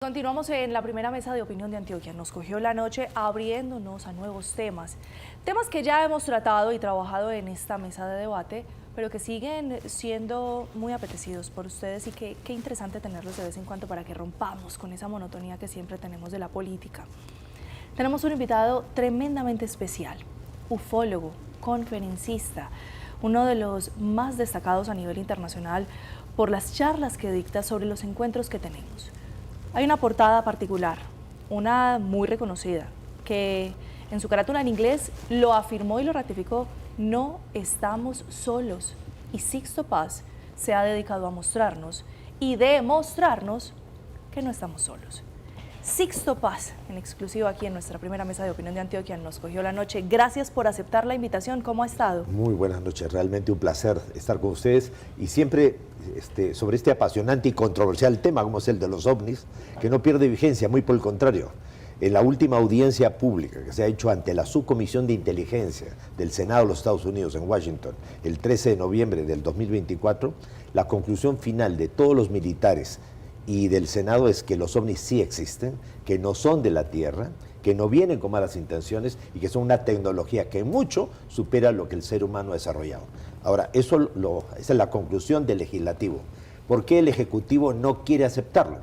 Continuamos en la primera mesa de opinión de Antioquia. Nos cogió la noche abriéndonos a nuevos temas. Temas que ya hemos tratado y trabajado en esta mesa de debate, pero que siguen siendo muy apetecidos por ustedes y qué interesante tenerlos de vez en cuando para que rompamos con esa monotonía que siempre tenemos de la política. Tenemos un invitado tremendamente especial, ufólogo, conferencista, uno de los más destacados a nivel internacional por las charlas que dicta sobre los encuentros que tenemos. Hay una portada particular, una muy reconocida, que en su carátula en inglés lo afirmó y lo ratificó: no estamos solos. Y Sixto Paz se ha dedicado a mostrarnos y demostrarnos que no estamos solos. Sixto Paz, en exclusiva aquí en nuestra primera mesa de opinión de Antioquia, nos cogió la noche. Gracias por aceptar la invitación. ¿Cómo ha estado? Muy buenas noches, realmente un placer estar con ustedes y siempre sobre este apasionante y controversial tema como es el de los ovnis, que no pierde vigencia, muy por el contrario. En la última audiencia pública que se ha hecho ante la Subcomisión de Inteligencia del Senado de los Estados Unidos en Washington el 13 de noviembre del 2024, la conclusión final de todos los militares y del Senado es que los ovnis sí existen, que no son de la Tierra, que no vienen con malas intenciones y que son una tecnología que mucho supera lo que el ser humano ha desarrollado. Ahora, esa es la conclusión del legislativo. ¿Por qué el ejecutivo no quiere aceptarlo?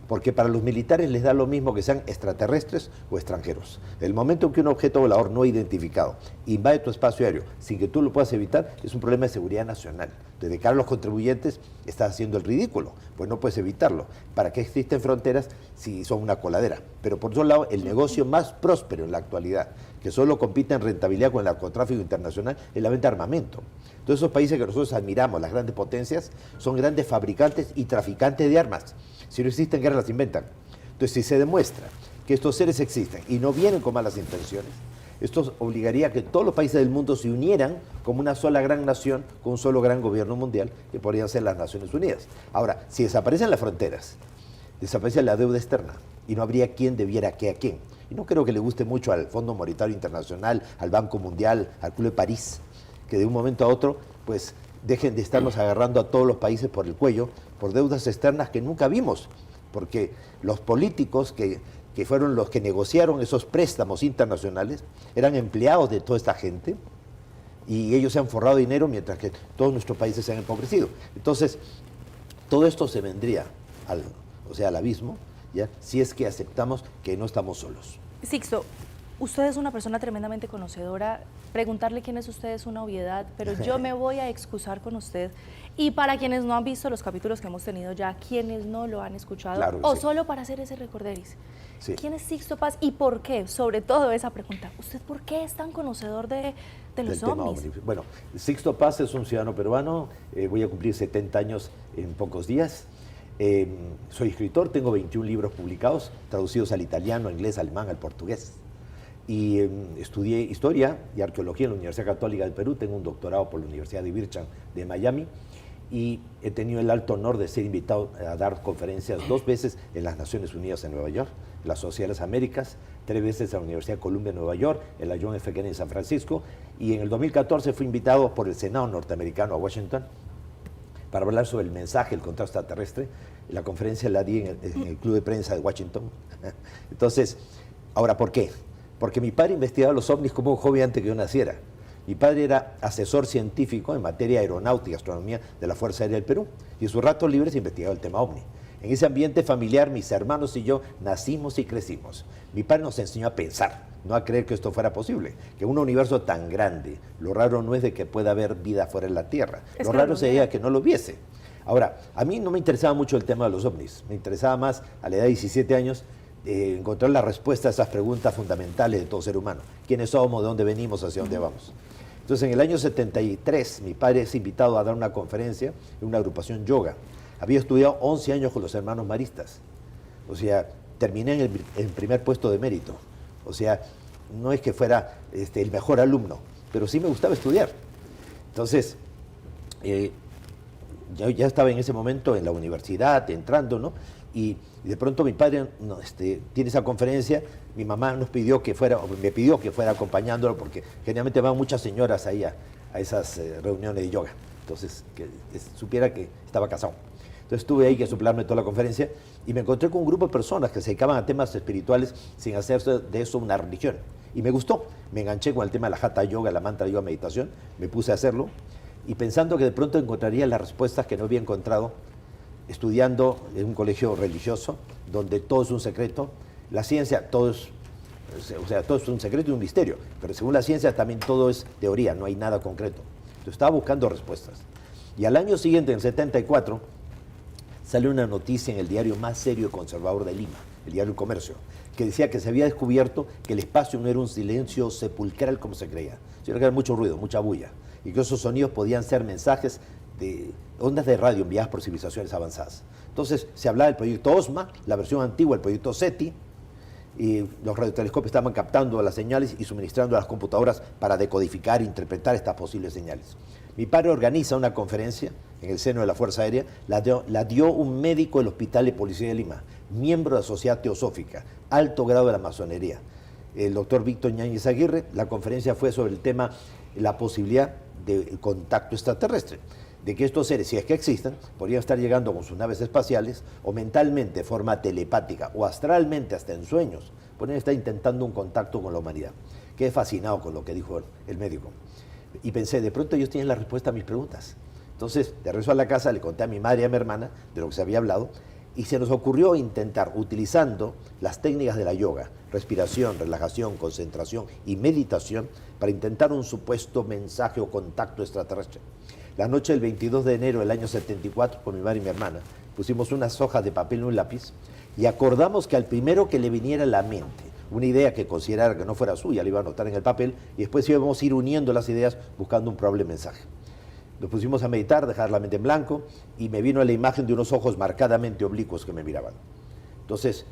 Porque para los militares les da lo mismo que sean extraterrestres o extranjeros. El momento en que un objeto volador no identificado invade tu espacio aéreo sin que tú lo puedas evitar, es un problema de seguridad nacional. De cara a los contribuyentes estás haciendo el ridículo, pues no puedes evitarlo. ¿Para qué existen fronteras si son una coladera? Pero por otro lado, el negocio más próspero en la actualidad, que solo compite en rentabilidad con el narcotráfico internacional, es la venta de armamento. Todos esos países que nosotros admiramos, las grandes potencias, son grandes fabricantes y traficantes de armas. Si no existen guerras, las inventan. Entonces, si se demuestra que estos seres existen y no vienen con malas intenciones, esto obligaría a que todos los países del mundo se unieran como una sola gran nación, con un solo gran gobierno mundial, que podrían ser las Naciones Unidas. Ahora, si desaparecen las fronteras, desaparece la deuda externa y no habría quien debiera qué a quién. Y no creo que le guste mucho al Fondo Monetario Internacional, al Banco Mundial, al Club de París, que de un momento a otro, pues, dejen de estarnos agarrando a todos los países por el cuello por deudas externas que nunca vimos, porque los políticos que fueron los que negociaron esos préstamos internacionales eran empleados de toda esta gente y ellos se han forrado dinero mientras que todos nuestros países se han empobrecido. Entonces, todo esto se vendría al abismo, ¿ya? Si es que aceptamos que no estamos solos. Sixto, usted es una persona tremendamente conocedora. Preguntarle quién es usted es una obviedad, pero yo me voy a excusar con usted. Y para quienes no han visto los capítulos que hemos tenido ya, quienes no lo han escuchado, claro o sí, solo para hacer ese recorderis, sí. ¿Quién es Sixto Paz y por qué? Sobre todo esa pregunta, ¿usted por qué es tan conocedor de los ovnis? Bueno, Sixto Paz es un ciudadano peruano, voy a cumplir 70 años en pocos días. Soy escritor, tengo 21 libros publicados, traducidos al italiano, al inglés, al alemán, al portugués. Y estudié Historia y Arqueología en la Universidad Católica del Perú, tengo un doctorado por la Universidad de Bircham de Miami y he tenido el alto honor de ser invitado a dar conferencias 2 veces en las Naciones Unidas en Nueva York, en la Sociedad de las Américas, 3 veces en la Universidad de Columbia en Nueva York, en la John F. Kennedy en San Francisco, y en el 2014 fui invitado por el Senado norteamericano a Washington para hablar sobre el mensaje, el contacto extraterrestre. La conferencia la di en el Club de Prensa de Washington. Entonces, ahora, ¿por qué? Porque mi padre investigaba los ovnis como un hobby antes que yo naciera. Mi padre era asesor científico en materia aeronáutica y astronomía de la Fuerza Aérea del Perú, y en sus ratos libres investigaba el tema ovni. En ese ambiente familiar, mis hermanos y yo nacimos y crecimos. Mi padre nos enseñó a pensar, no a creer que esto fuera posible, que en un universo tan grande, lo raro no es de que pueda haber vida fuera de la Tierra, lo raro sería que no lo hubiese. Ahora, a mí no me interesaba mucho el tema de los ovnis, me interesaba más, a la edad de 17 años, encontrar la respuesta a esas preguntas fundamentales de todo ser humano. ¿Quiénes somos? ¿De dónde venimos? ¿Hacia dónde vamos? Entonces, en el año 73, mi padre es invitado a dar una conferencia en una agrupación yoga. Había estudiado 11 años con los hermanos maristas. O sea, terminé en el primer puesto de mérito. O sea, no es que fuera el mejor alumno, pero sí me gustaba estudiar. Entonces, yo ya estaba en ese momento en la universidad, entrando, ¿no? Y de pronto mi padre tiene esa conferencia, mi mamá me pidió que fuera acompañándolo, porque generalmente van muchas señoras ahí a esas reuniones de yoga. Entonces, que supiera que estaba casado. Entonces tuve ahí que soplarme toda la conferencia y me encontré con un grupo de personas que se dedicaban a temas espirituales sin hacer de eso una religión. Y me gustó, me enganché con el tema de la Hatha Yoga, la mantra yoga, meditación, me puse a hacerlo y pensando que de pronto encontraría las respuestas que no había encontrado estudiando en un colegio religioso donde todo es un secreto, la ciencia todo es, o sea, todo es un secreto y un misterio, pero según la ciencia también todo es teoría, no hay nada concreto. Entonces estaba buscando respuestas. Y al año siguiente, en el 74, salió una noticia en el diario más serio y conservador de Lima, el diario El Comercio, que decía que se había descubierto que el espacio no era un silencio sepulcral como se creía, sino que era mucho ruido, mucha bulla, y que esos sonidos podían ser mensajes de ondas de radio enviadas por civilizaciones avanzadas. Entonces se hablaba del proyecto OSMA, la versión antigua del proyecto SETI, y los radiotelescopios estaban captando las señales y suministrando a las computadoras para decodificar e interpretar estas posibles señales. Mi padre organiza una conferencia en el seno de la Fuerza Aérea, la dio un médico del Hospital de Policía de Lima, miembro de la Sociedad Teosófica, alto grado de la masonería, el doctor Víctor Ñáñez Aguirre. La conferencia fue sobre el tema, la posibilidad de contacto extraterrestre, de que estos seres, si es que existen, podrían estar llegando con sus naves espaciales o mentalmente, de forma telepática o astralmente, hasta en sueños, podrían estar intentando un contacto con la humanidad. Quedé fascinado con lo que dijo el médico. Y pensé, de pronto ellos tienen la respuesta a mis preguntas. Entonces, de regreso a la casa, le conté a mi madre y a mi hermana de lo que se había hablado, y se nos ocurrió intentar, utilizando las técnicas de la yoga, respiración, relajación, concentración y meditación, para intentar un supuesto mensaje o contacto extraterrestre. La noche del 22 de enero del año 74, con mi madre y mi hermana, pusimos unas hojas de papel y un lápiz y acordamos que al primero que le viniera a la mente una idea que considerara que no fuera suya, le iba a anotar en el papel y después íbamos a ir uniendo las ideas buscando un probable mensaje. Nos pusimos a meditar, dejar la mente en blanco y me vino la imagen de unos ojos marcadamente oblicuos que me miraban. Entonces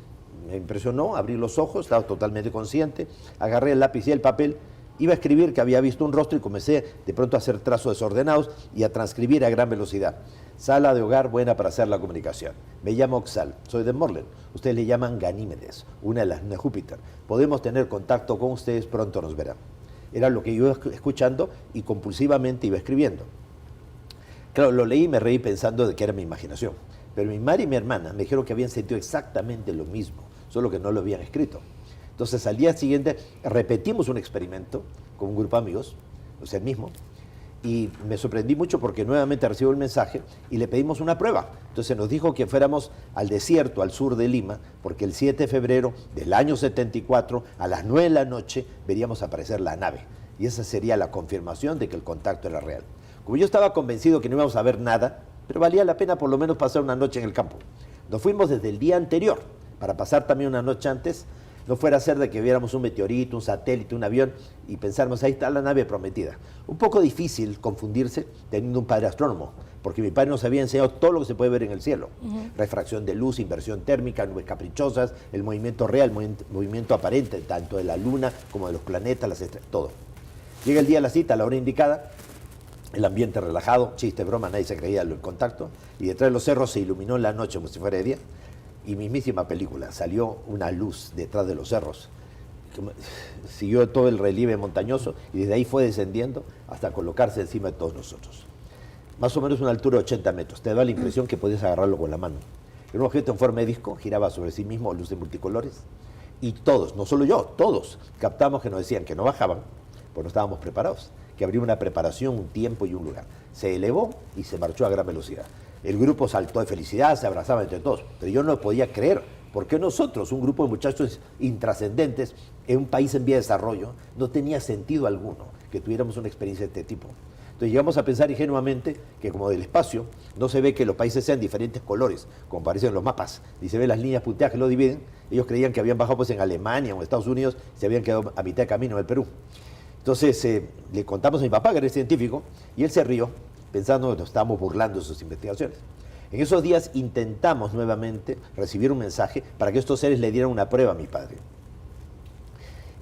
me impresionó, abrí los ojos, estaba totalmente consciente, agarré el lápiz y el papel, iba a escribir que había visto un rostro y comencé de pronto a hacer trazos desordenados y a transcribir a gran velocidad. Sala de hogar buena para hacer la comunicación. Me llamo Oxal, soy de Morlen. Ustedes le llaman Ganímedes, una de las lunas de Júpiter. Podemos tener contacto con ustedes, pronto nos verán. Era lo que yo iba escuchando y compulsivamente iba escribiendo. Claro, lo leí y me reí pensando de que era mi imaginación. Pero mi madre y mi hermana me dijeron que habían sentido exactamente lo mismo, solo que no lo habían escrito. Entonces al día siguiente repetimos un experimento con un grupo de amigos, o sea, el mismo, y me sorprendí mucho porque nuevamente recibo el mensaje y le pedimos una prueba. Entonces nos dijo que fuéramos al desierto, al sur de Lima, porque el 7 de febrero del año 74, a las 9 de la noche, veríamos aparecer la nave. Y esa sería la confirmación de que el contacto era real. Como yo estaba convencido que no íbamos a ver nada, pero valía la pena por lo menos pasar una noche en el campo. Nos fuimos desde el día anterior, para pasar también una noche antes, no fuera a ser de que viéramos un meteorito, un satélite, un avión y pensáramos, ahí está la nave prometida. Un poco difícil confundirse teniendo un padre astrónomo, porque mi padre nos había enseñado todo lo que se puede ver en el cielo. Refracción de luz, inversión térmica, nubes caprichosas, el movimiento real, movimiento aparente, tanto de la luna como de los planetas, las estrellas, todo. Llega el día de la cita, a la hora indicada, el ambiente relajado, chiste, broma, nadie se creía el contacto, y detrás de los cerros se iluminó en la noche como si fuera de día. Y mismísima película, salió una luz detrás de los cerros, siguió todo el relieve montañoso y desde ahí fue descendiendo hasta colocarse encima de todos nosotros. Más o menos una altura de 80 metros, te da la impresión que podías agarrarlo con la mano. Era un objeto en forma de disco, giraba sobre sí mismo, luz de multicolores, y todos, no solo yo, todos, captamos que nos decían que no bajaban, pues no estábamos preparados, que habría una preparación, un tiempo y un lugar. Se elevó y se marchó a gran velocidad. El grupo saltó de felicidad, se abrazaba entre todos, pero yo no podía creer, porque nosotros, un grupo de muchachos intrascendentes, en un país en vía de desarrollo, no tenía sentido alguno que tuviéramos una experiencia de este tipo. Entonces llegamos a pensar ingenuamente que como del espacio no se ve que los países sean diferentes colores, como aparecen en los mapas, y se ven las líneas punteadas que lo dividen. Ellos creían que habían bajado pues en Alemania o en Estados Unidos, se habían quedado a mitad de camino en el Perú. Entonces le contamos a mi papá, que era científico, y él se rió, pensando que nos estábamos burlando de sus investigaciones. En esos días intentamos nuevamente recibir un mensaje para que estos seres le dieran una prueba a mi padre.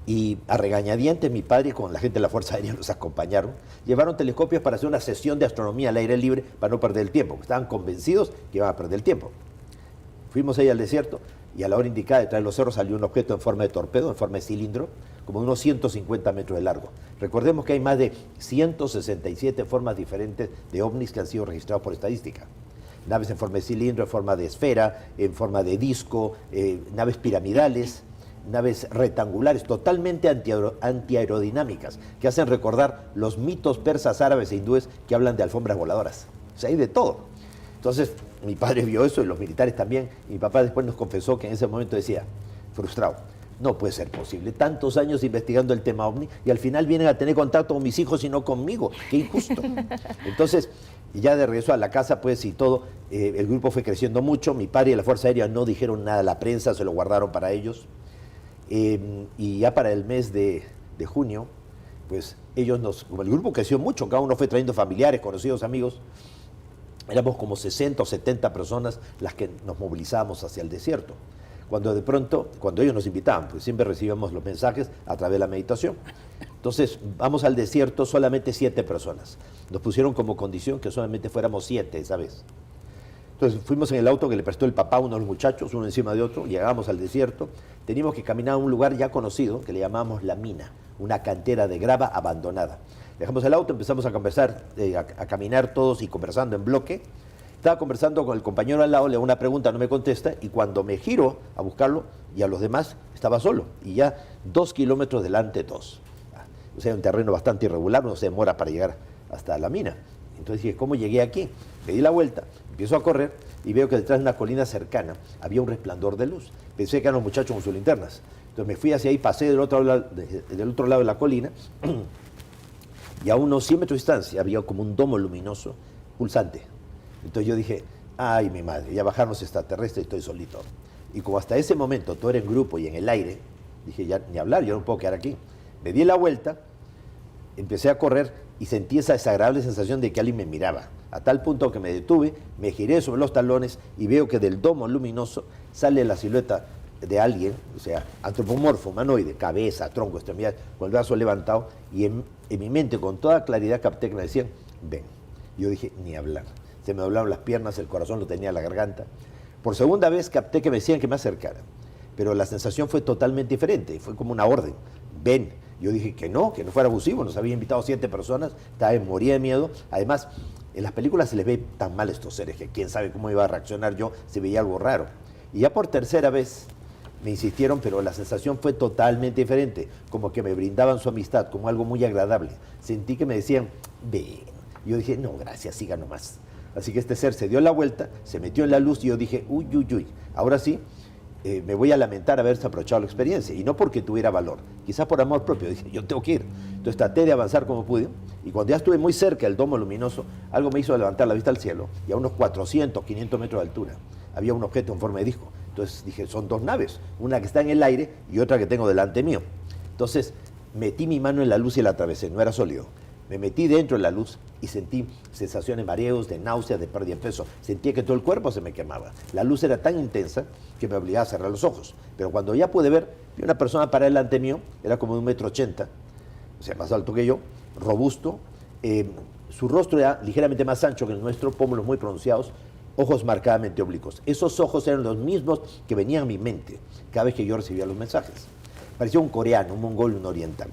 Y a regañadientes mi padre con la gente de la Fuerza Aérea nos acompañaron, llevaron telescopios para hacer una sesión de astronomía al aire libre para no perder el tiempo, porque estaban convencidos que iban a perder el tiempo. Fuimos ahí al desierto y a la hora indicada detrás de los cerros salió un objeto en forma de torpedo, en forma de cilindro, como de unos 150 metros de largo. Recordemos que hay más de 167 formas diferentes de ovnis que han sido registrados por estadística. naves en forma de cilindro, en forma de esfera, en forma de disco, naves piramidales, naves rectangulares, totalmente antiaerodinámicas, que hacen recordar los mitos persas, árabes e hindúes que hablan de alfombras voladoras. O sea, hay de todo. Entonces, mi padre vio eso y los militares también. Mi papá después nos confesó que en ese momento decía, frustrado, no puede ser posible, tantos años investigando el tema OVNI y al final vienen a tener contacto con mis hijos y no conmigo, qué injusto. Entonces, ya de regreso a la casa, pues, y todo, el grupo fue creciendo mucho, mi padre y la Fuerza Aérea no dijeron nada a la prensa, se lo guardaron para ellos, y ya para el mes de junio, pues, como el grupo creció mucho, cada uno fue trayendo familiares, conocidos, amigos, éramos como 60 o 70 personas las que nos movilizábamos hacia el desierto. Cuando de pronto, cuando ellos nos invitaban, pues siempre recibíamos los mensajes a través de la meditación. Entonces, vamos al desierto solamente 7 personas. Nos pusieron como condición que solamente fuéramos 7 esa vez. Entonces, fuimos en el auto que le prestó el papá a uno de los muchachos, uno encima de otro, llegamos al desierto, teníamos que caminar a un lugar ya conocido, que le llamábamos La Mina, una cantera de grava abandonada. Dejamos el auto, empezamos a conversar, a caminar todos y conversando en bloque. Estaba conversando con el compañero al lado, le hago una pregunta, no me contesta, y cuando me giro a buscarlo y a los demás, estaba solo, y ya 2 kilómetros delante, 2. O sea, un terreno bastante irregular, no se demora para llegar hasta la mina. Entonces dije, ¿cómo llegué aquí? Me di la vuelta, empiezo a correr y veo que detrás de una colina cercana había un resplandor de luz. Pensé que eran los muchachos con sus linternas. Entonces me fui hacia ahí, pasé del otro lado de la colina, y a unos 100 metros de distancia había como un domo luminoso, pulsante. Entonces yo dije, ay, mi madre, ya bajaron los extraterrestres y estoy solito. Y como hasta ese momento todo era en grupo y en el aire, dije, ya ni hablar, yo no puedo quedar aquí. Me di la vuelta, empecé a correr y sentí esa desagradable sensación de que alguien me miraba. A tal punto que me detuve, me giré sobre los talones y veo que del domo luminoso sale la silueta de alguien, o sea, antropomorfo, humanoide, cabeza, tronco, extremidad, con el brazo levantado, y en mi mente con toda claridad capté que me decían, ven. Yo dije, ni hablar. Se me doblaron las piernas, el corazón lo tenía en la garganta. Por segunda vez capté que me decían que me acercara, pero la sensación fue totalmente diferente, fue como una orden, ven. Yo dije que no fuera abusivo, nos había invitado 7 personas, moría de miedo. Además, en las películas se les ve tan mal estos seres que quién sabe cómo iba a reaccionar yo si veía algo raro. Y ya por tercera vez me insistieron, pero la sensación fue totalmente diferente, como que me brindaban su amistad, como algo muy agradable. Sentí que me decían, ven. Yo dije, no, gracias, siga nomás. Así que este ser se dio la vuelta, se metió en la luz y yo dije, uy, uy, uy, ahora sí, me voy a lamentar haberse aprovechado la experiencia. Y no porque tuviera valor, quizás por amor propio. Dije, yo tengo que ir. Entonces traté de avanzar como pude. Y cuando ya estuve muy cerca del domo luminoso, algo me hizo levantar la vista al cielo. Y a unos 400, 500 metros de altura había un objeto en forma de disco. Entonces dije, son 2 naves, una que está en el aire y otra que tengo delante mío. Entonces metí mi mano en la luz y la atravesé, no era sólido. Me metí dentro de la luz y sentí sensaciones, mareos, de náuseas, de pérdida de peso. Sentía que todo el cuerpo se me quemaba. La luz era tan intensa que me obligaba a cerrar los ojos. Pero cuando ya pude ver, vi una persona parada delante mío, era como de 1,80 m, o sea, más alto que yo, robusto. Su rostro era ligeramente más ancho que el nuestro, pómulos muy pronunciados, ojos marcadamente oblicuos. Esos ojos eran los mismos que venían a mi mente cada vez que yo recibía los mensajes. Parecía un coreano, un mongol, un oriental.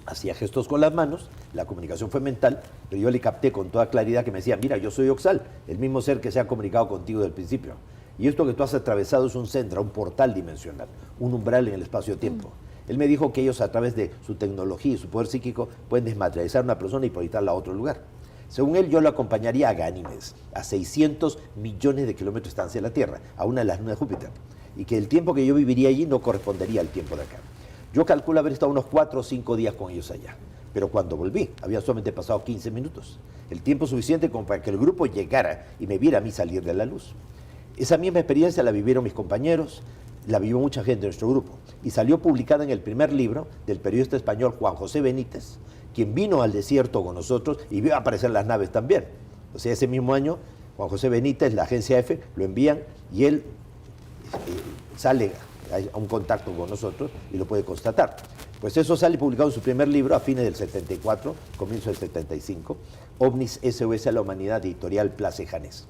Hacía gestos con las manos, la comunicación fue mental, pero yo le capté con toda claridad que me decía, mira, yo soy Oxal, el mismo ser que se ha comunicado contigo desde el principio. Y esto que tú has atravesado es un centro, un portal dimensional, un umbral en el espacio-tiempo. Él me dijo que ellos a través de su tecnología y su poder psíquico pueden desmaterializar a una persona y proyectarla a otro lugar. Según él, yo lo acompañaría a Ganímedes, a 600 millones de kilómetros de distancia de la Tierra, a una de las lunas de Júpiter, y que el tiempo que yo viviría allí no correspondería al tiempo de acá. Yo calculo haber estado unos 4 o 5 días con ellos allá, pero cuando volví, había solamente pasado 15 minutos, el tiempo suficiente como para que el grupo llegara y me viera a mí salir de la luz. Esa misma experiencia la vivieron mis compañeros, la vivió mucha gente de nuestro grupo, y salió publicada en el primer libro del periodista español Juan José Benítez, quien vino al desierto con nosotros y vio aparecer las naves también. O sea, ese mismo año, Juan José Benítez, la agencia EFE, lo envían y él sale a un contacto con nosotros y lo puede constatar. Pues eso sale publicado en su primer libro a fines del 74, comienzo del 75, OVNIS SOS a la Humanidad, editorial Place Janés.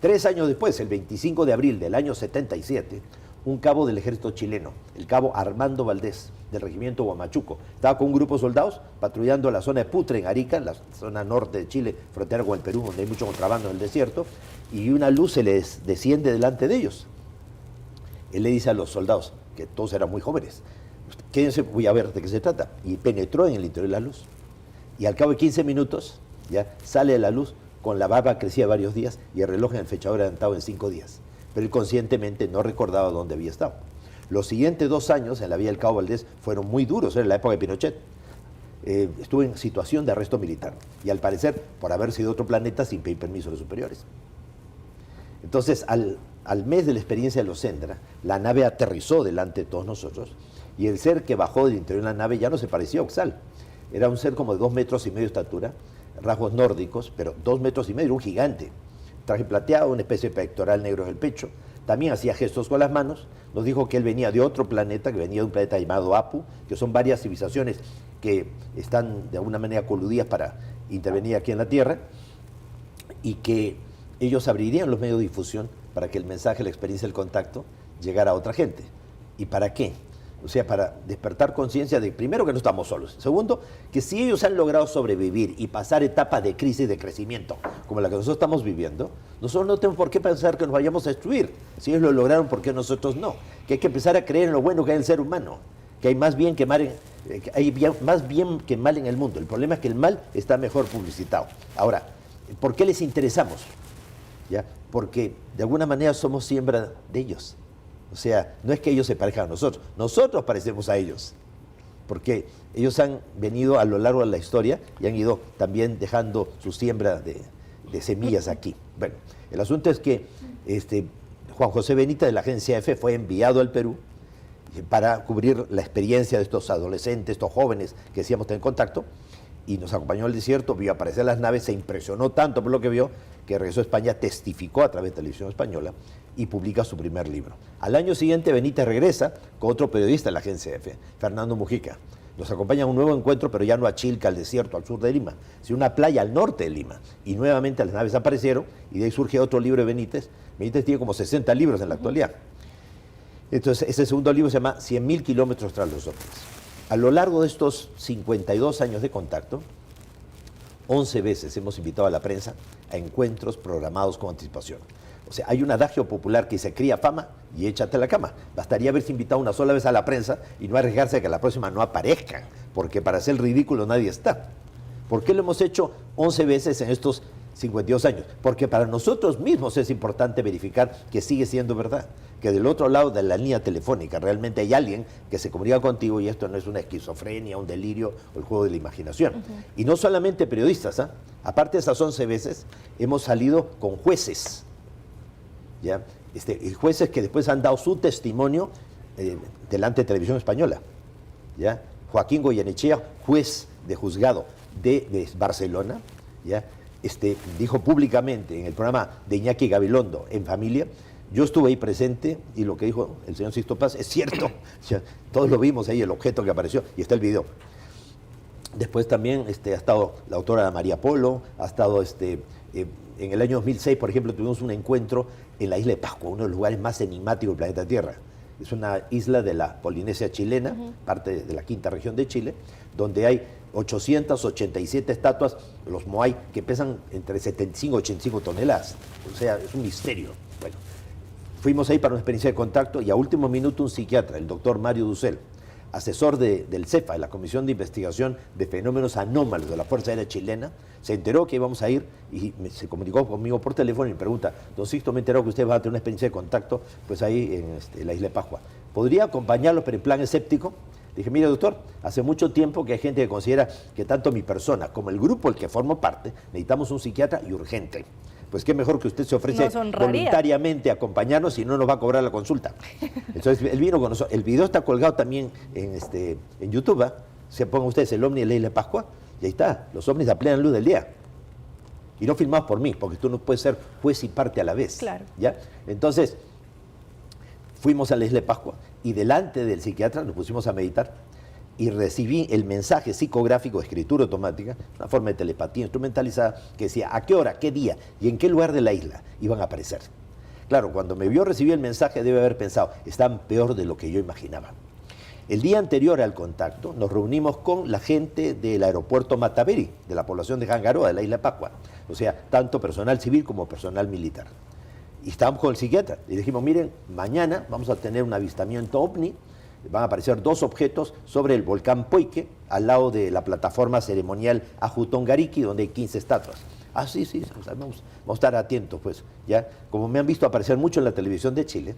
3 años después, el 25 de abril del año 77, un cabo del ejército chileno, el cabo Armando Valdés, del regimiento Huamachuco. Estaba con un grupo de soldados patrullando la zona de Putre, en Arica, la zona norte de Chile, frontera con el Perú, donde hay mucho contrabando en el desierto, y una luz se les desciende delante de ellos. Él le dice a los soldados, que todos eran muy jóvenes, quédense, voy a ver de qué se trata. Y penetró en el interior de la luz. Y al cabo de 15 minutos, ya sale de la luz, con la barba crecía varios días y el reloj en el fechador adelantado en 5 días. Pero él conscientemente no recordaba dónde había estado. Los siguientes 2 años en la vida del cabo Valdés fueron muy duros, era la época de Pinochet. Estuvo en situación de arresto militar y al parecer por haber sido otro planeta sin pedir permiso a los superiores. Entonces, al mes de la experiencia de los Sendra, la nave aterrizó delante de todos nosotros y el ser que bajó del interior de la nave ya no se parecía a Oxal. Era un ser como de 2,5 metros de estatura, rasgos nórdicos, pero 2,5 metros, un gigante. Traje plateado, una especie de pectoral negro en el pecho. También hacía gestos con las manos. Nos dijo que él venía de otro planeta, que venía de un planeta llamado Apu, que son varias civilizaciones que están de alguna manera coludidas para intervenir aquí en la Tierra, y que ellos abrirían los medios de difusión para que el mensaje, la experiencia, el contacto llegara a otra gente. ¿Y para qué? O sea, para despertar conciencia de, primero, que no estamos solos. Segundo, que si ellos han logrado sobrevivir y pasar etapas de crisis, de crecimiento, como la que nosotros estamos viviendo, nosotros no tenemos por qué pensar que nos vayamos a destruir. Si ellos lo lograron, ¿por qué nosotros no? Que hay que empezar a creer en lo bueno que hay en el ser humano, que hay más bien que mal en el mundo. El problema es que el mal está mejor publicitado. Ahora, ¿por qué les interesamos? ¿Ya? Porque de alguna manera somos siembra de ellos. O sea, no es que ellos se parezcan a nosotros, nosotros parecemos a ellos, porque ellos han venido a lo largo de la historia y han ido también dejando su siembra de semillas aquí. Bueno, el asunto es que Juan José Benítez de la agencia EFE fue enviado al Perú para cubrir la experiencia de estos adolescentes, estos jóvenes que decíamos tener contacto, y nos acompañó al desierto, vio aparecer las naves, se impresionó tanto por lo que vio, que regresó a España, testificó a través de Televisión Española y publica su primer libro. Al año siguiente Benítez regresa con otro periodista de la agencia EFE, Fernando Mujica. Nos acompaña a un nuevo encuentro, pero ya no a Chilca, al desierto, al sur de Lima, sino una playa al norte de Lima. Y nuevamente las naves aparecieron y de ahí surge otro libro de Benítez. Benítez tiene como 60 libros en la actualidad. Entonces, ese segundo libro se llama 100.000 kilómetros tras los ovnis. A lo largo de estos 52 años de contacto, 11 veces hemos invitado a la prensa a encuentros programados con anticipación. O sea, hay un adagio popular que dice, cría fama y échate a la cama. Bastaría haberse invitado una sola vez a la prensa y no arriesgarse a que la próxima no aparezcan, porque para hacer el ridículo nadie está. ¿Por qué lo hemos hecho 11 veces en estos 52 años? Porque para nosotros mismos es importante verificar que sigue siendo verdad, que del otro lado de la línea telefónica realmente hay alguien que se comunica contigo y esto no es una esquizofrenia, un delirio o el juego de la imaginación. Y no solamente periodistas, aparte de esas 11 veces, hemos salido con jueces, ¿ya? Jueces que después han dado su testimonio delante de Televisión Española, ¿ya? Joaquín Goyenechea, juez de juzgado de Barcelona, ¿ya? Dijo públicamente en el programa de Iñaki Gabilondo, En Familia, yo estuve ahí presente y lo que dijo el señor Sixto Paz es cierto. O sea, todos lo vimos ahí, el objeto que apareció, y está el video. Después también ha estado la autora María Polo, ha estado en el año 2006, por ejemplo, tuvimos un encuentro en la isla de Pascua, uno de los lugares más enigmáticos del planeta Tierra. Es una isla de la Polinesia chilena, parte de la quinta región de Chile, donde hay 887 estatuas, los Moai, que pesan entre 75 y 85 toneladas. O sea, es un misterio. Bueno, fuimos ahí para una experiencia de contacto y a último minuto un psiquiatra, el doctor Mario Dussel, asesor del CEFA, de la Comisión de Investigación de Fenómenos Anómalos de la Fuerza Aérea Chilena, se enteró que íbamos a ir y se comunicó conmigo por teléfono y me pregunta, don Sixto, me enteró que usted va a tener una experiencia de contacto, pues ahí en la isla de Pascua. ¿Podría acompañarlo pero en plan escéptico? Dije, mire doctor, hace mucho tiempo que hay gente que considera que tanto mi persona como el grupo del que formo parte necesitamos un psiquiatra y urgente. Pues qué mejor que usted se ofrece voluntariamente a acompañarnos y no nos va a cobrar la consulta. Entonces él vino con nosotros. El video está colgado también en YouTube. Se pongan ustedes el ovni de la isla de Pascua y ahí está, los ovnis a plena luz del día. Y no filmados por mí, porque tú no puedes ser juez y parte a la vez. Claro. ¿Ya? Entonces, fuimos a la isla de Pascua y delante del psiquiatra nos pusimos a meditar y recibí el mensaje psicográfico de escritura automática, una forma de telepatía instrumentalizada, que decía a qué hora, qué día y en qué lugar de la isla iban a aparecer. Claro, cuando me vio recibir el mensaje debe haber pensado, están peor de lo que yo imaginaba. El día anterior al contacto nos reunimos con la gente del aeropuerto Mataveri, de la población de Jangaroa, de la isla de Pascua. O sea, tanto personal civil como personal militar. Y estábamos con el psiquiatra y dijimos, miren, mañana vamos a tener un avistamiento ovni, van a aparecer 2 objetos sobre el volcán Poique, al lado de la plataforma ceremonial Ajutongariki, donde hay 15 estatuas. Ah, sí, o sea, vamos a estar atentos, pues, ya. Como me han visto aparecer mucho en la televisión de Chile,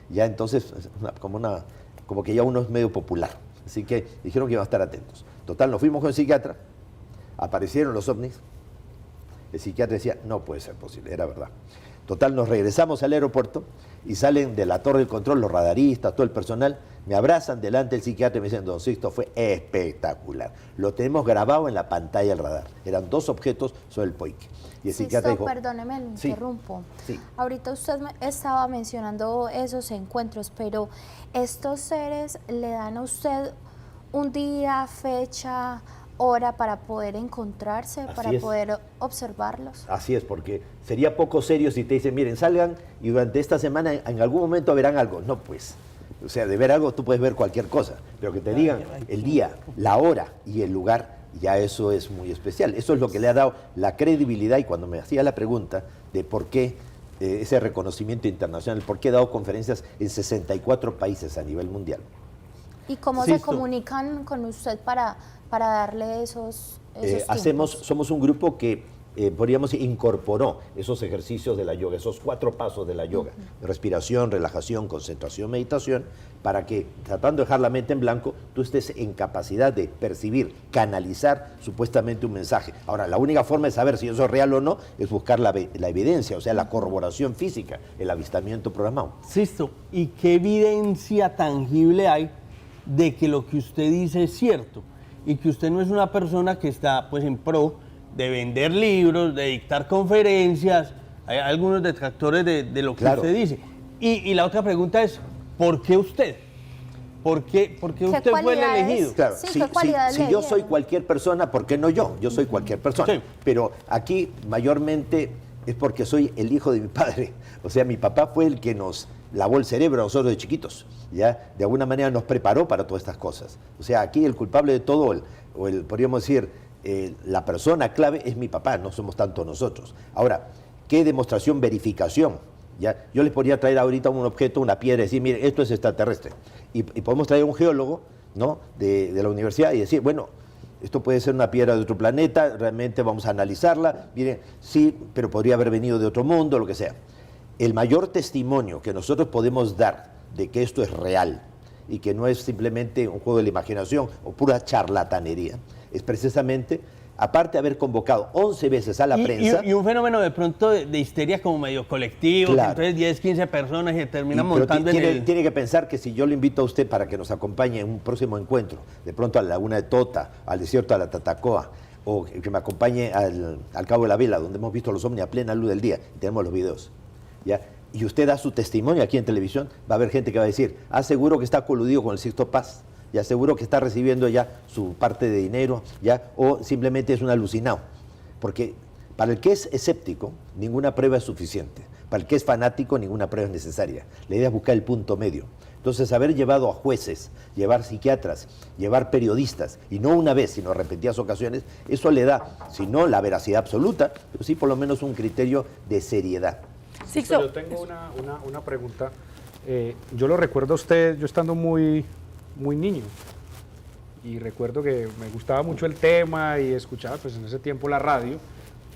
ya entonces, como que ya uno es medio popular. Así que dijeron que iban a estar atentos. Total, nos fuimos con el psiquiatra, aparecieron los ovnis, el psiquiatra decía, no puede ser posible, era verdad. Total, nos regresamos al aeropuerto y salen de la torre del control los radaristas, todo el personal, me abrazan delante del psiquiatra y me dicen, don Sixto, fue espectacular. Lo tenemos grabado en la pantalla del radar. Eran 2 objetos sobre el Poique. Y el psiquiatra dijo, perdóneme, lo interrumpo. Sí. Ahorita usted estaba mencionando esos encuentros, pero ¿estos seres le dan a usted un día, fecha, hora para poder encontrarse, para poder observarlos? Así es, porque sería poco serio si te dicen, miren, salgan y durante esta semana en algún momento verán algo. No, pues, o sea, de ver algo tú puedes ver cualquier cosa, pero que te digan el día, la hora y el lugar, ya eso es muy especial. Eso es lo que le ha dado la credibilidad. Y cuando me hacía la pregunta de por qué ese reconocimiento internacional, por qué he dado conferencias en 64 países a nivel mundial. ¿Y cómo se comunican con usted para darle esos somos un grupo que, podríamos decir, incorporó esos ejercicios de la yoga, esos 4 pasos de la yoga, respiración, relajación, concentración, meditación, para que, tratando de dejar la mente en blanco, tú estés en capacidad de percibir, canalizar supuestamente un mensaje. Ahora, la única forma de saber si eso es real o no es buscar la evidencia, o sea, la corroboración física, el avistamiento programado. Sisto, ¿y qué evidencia tangible hay de que lo que usted dice es cierto? Y que usted no es una persona que está pues en pro de vender libros, de dictar conferencias. Hay algunos detractores de lo que usted dice. Y la otra pregunta es, ¿por qué usted? ¿Por qué usted fue el elegido? Claro, si yo soy cualquier persona, ¿por qué no yo? Yo soy cualquier persona. Sí. Pero aquí mayormente es porque soy el hijo de mi padre. O sea, mi papá fue el que nos lavó el cerebro a nosotros de chiquitos, ¿ya? De alguna manera nos preparó para todas estas cosas. O sea, aquí el culpable de todo, podríamos decir, la persona clave es mi papá, no somos tanto nosotros. Ahora, ¿qué demostración, verificación? ¿Ya? Yo les podría traer ahorita un objeto, una piedra, y decir, mire, esto es extraterrestre. Y podemos traer un geólogo, ¿no?, de la universidad y decir, bueno, esto puede ser una piedra de otro planeta, realmente vamos a analizarla, miren, sí, pero podría haber venido de otro mundo, lo que sea. El mayor testimonio que nosotros podemos dar de que esto es real y que no es simplemente un juego de la imaginación o pura charlatanería, es precisamente, aparte de haber convocado 11 veces a la prensa... Y un fenómeno de pronto de histeria como medio colectivo, claro, que entonces 10, 15 personas se terminan montando tiene que pensar que si yo le invito a usted para que nos acompañe en un próximo encuentro, de pronto a la Laguna de Tota, al desierto de la Tatacoa, o que me acompañe al Cabo de la Vela, donde hemos visto los ovnis a plena luz del día, y tenemos los videos, ¿ya? Y usted da su testimonio aquí en televisión, va a haber gente que va a decir, seguro que está coludido con el Sixto Paz, ya seguro que está recibiendo ya su parte de dinero, ya, o simplemente es un alucinado. Porque para el que es escéptico, ninguna prueba es suficiente. Para el que es fanático, ninguna prueba es necesaria. La idea es buscar el punto medio. Entonces, haber llevado a jueces, llevar psiquiatras, llevar periodistas, y no una vez, sino repetidas ocasiones, eso le da, si no la veracidad absoluta, pero sí por lo menos un criterio de seriedad. Sixto, yo tengo una pregunta. Yo lo recuerdo a usted, yo estando muy niño, y recuerdo que me gustaba mucho el tema y escuchaba pues en ese tiempo la radio,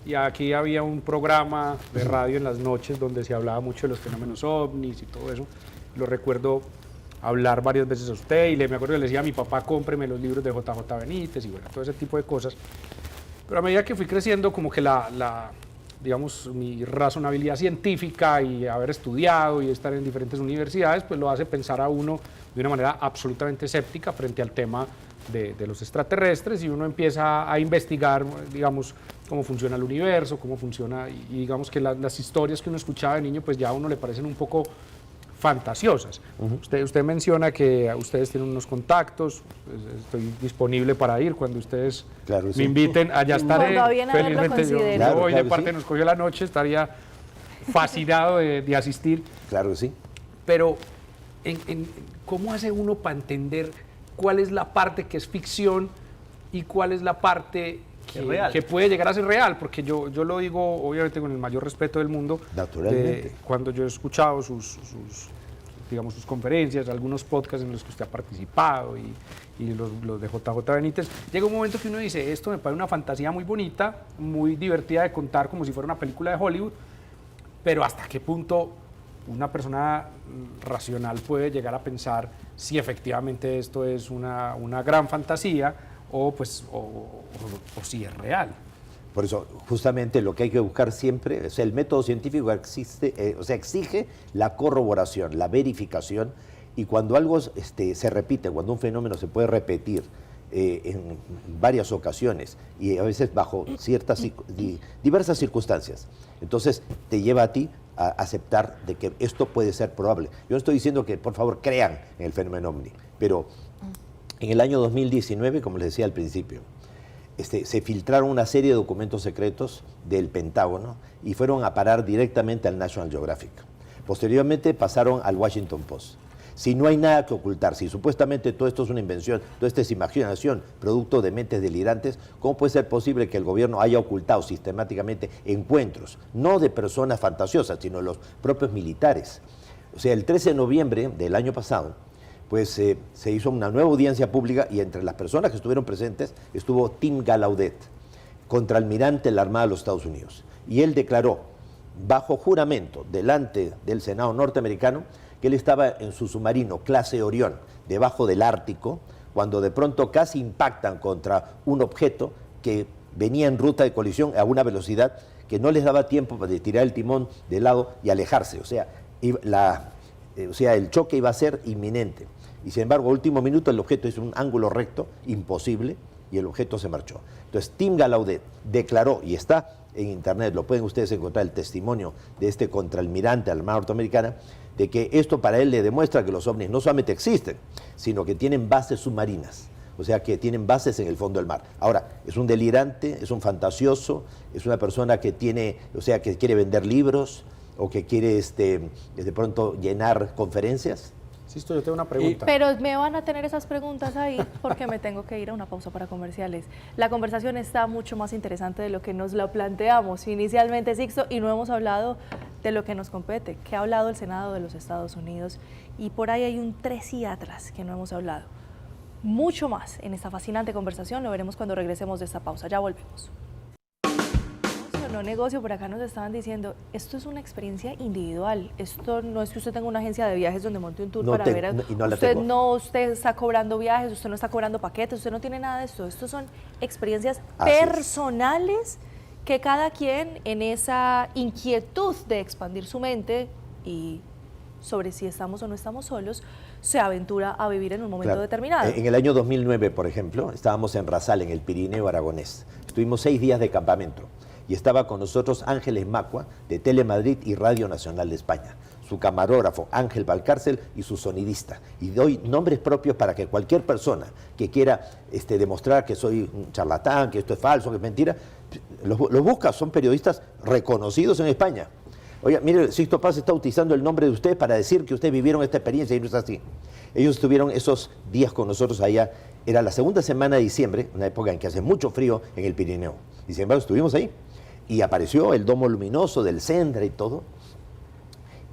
y aquí había un programa de radio en las noches donde se hablaba mucho de los fenómenos ovnis y todo eso. Lo recuerdo hablar varias veces a usted, y me acuerdo que le decía a mi papá, cómpreme los libros de JJ Benítez y bueno, todo ese tipo de cosas. Pero a medida que fui creciendo, como que digamos, mi razonabilidad científica y haber estudiado y estar en diferentes universidades, pues lo hace pensar a uno de una manera absolutamente escéptica frente al tema de los extraterrestres, y uno empieza a investigar, digamos, cómo funciona el universo, cómo funciona, y digamos que las historias que uno escuchaba de niño, pues ya a uno le parecen un poco fantasiosas. Usted menciona que ustedes tienen unos contactos, pues estoy disponible para ir cuando ustedes me inviten, allá estaré. Felizmente yo voy de parte, nos cogió la noche, estaría fascinado de asistir. Claro que sí. Pero, ¿cómo hace uno para entender cuál es la parte que es ficción y cuál es la parte que puede llegar a ser real? Porque yo lo digo, obviamente, con el mayor respeto del mundo. Naturalmente. Cuando yo he escuchado sus conferencias, algunos podcasts en los que usted ha participado y los de JJ Benítez, llega un momento que uno dice, esto me parece una fantasía muy bonita, muy divertida de contar como si fuera una película de Hollywood, pero ¿hasta qué punto una persona racional puede llegar a pensar si efectivamente esto es una gran fantasía o si es real? Por eso, justamente lo que hay que buscar siempre, o sea, el método científico exige la corroboración, la verificación, y cuando algo se repite, cuando un fenómeno se puede repetir en varias ocasiones y a veces bajo diversas circunstancias, entonces te lleva a ti a aceptar de que esto puede ser probable. Yo no estoy diciendo que por favor crean en el fenómeno OVNI, pero en el año 2019, como les decía al principio, se filtraron una serie de documentos secretos del Pentágono y fueron a parar directamente al National Geographic. Posteriormente pasaron al Washington Post. Si no hay nada que ocultar, si supuestamente todo esto es una invención, todo esto es imaginación, producto de mentes delirantes, ¿cómo puede ser posible que el gobierno haya ocultado sistemáticamente encuentros, no de personas fantasiosas, sino de los propios militares? O sea, el 13 de noviembre del año pasado, pues se hizo una nueva audiencia pública y entre las personas que estuvieron presentes estuvo Tim Gallaudet, contraalmirante de la Armada de los Estados Unidos. Y él declaró, bajo juramento, delante del Senado norteamericano, que él estaba en su submarino clase Orión, debajo del Ártico, cuando de pronto casi impactan contra un objeto que venía en ruta de colisión a una velocidad que no les daba tiempo de tirar el timón de lado y alejarse. O sea, el choque iba a ser inminente. Y sin embargo, a último minuto el objeto hizo un ángulo recto imposible y el objeto se marchó. Entonces, Tim Gallaudet declaró, y está en internet, lo pueden ustedes encontrar, el testimonio de este contraalmirante de la Armada norteamericana, de que esto para él le demuestra que los ovnis no solamente existen, sino que tienen bases submarinas, o sea, que tienen bases en el fondo del mar. Ahora, es un delirante, es un fantasioso, es una persona que que quiere vender libros o que quiere de pronto llenar conferencias. Sisto, yo tengo una pregunta. Pero me van a tener esas preguntas ahí porque me tengo que ir a una pausa para comerciales. La conversación está mucho más interesante de lo que nos la planteamos inicialmente, Sixto, y no hemos hablado de lo que nos compete, que ha hablado el Senado de los Estados Unidos, y por ahí hay un 3 y atrás que no hemos hablado. Mucho más en esta fascinante conversación, lo veremos cuando regresemos de esta pausa. Ya volvemos. No negocio, por acá nos estaban diciendo, esto es una experiencia individual, esto no es que usted tenga una agencia de viajes donde monte un tour para ver, usted está cobrando viajes, usted no está cobrando paquetes, usted no tiene nada de esto, estos son experiencias personales que cada quien en esa inquietud de expandir su mente y sobre si estamos o no estamos solos, se aventura a vivir en un momento determinado. En el año 2009, por ejemplo, estábamos en Rasal, en el Pirineo aragonés, estuvimos 6 días de campamento. Y estaba con nosotros Ángeles Macua, de Telemadrid y Radio Nacional de España, su camarógrafo Ángel Valcárcel y su sonidista. Y doy nombres propios para que cualquier persona que quiera demostrar que soy un charlatán, que esto es falso, que es mentira, los busca, son periodistas reconocidos en España. Oiga, mire, Sixto Paz está utilizando el nombre de usted para decir que ustedes vivieron esta experiencia y no es así. Ellos estuvieron esos días con nosotros allá, era la segunda semana de diciembre, una época en que hace mucho frío en el Pirineo. Y sin embargo estuvimos ahí. Y apareció el domo luminoso del Sendra y todo.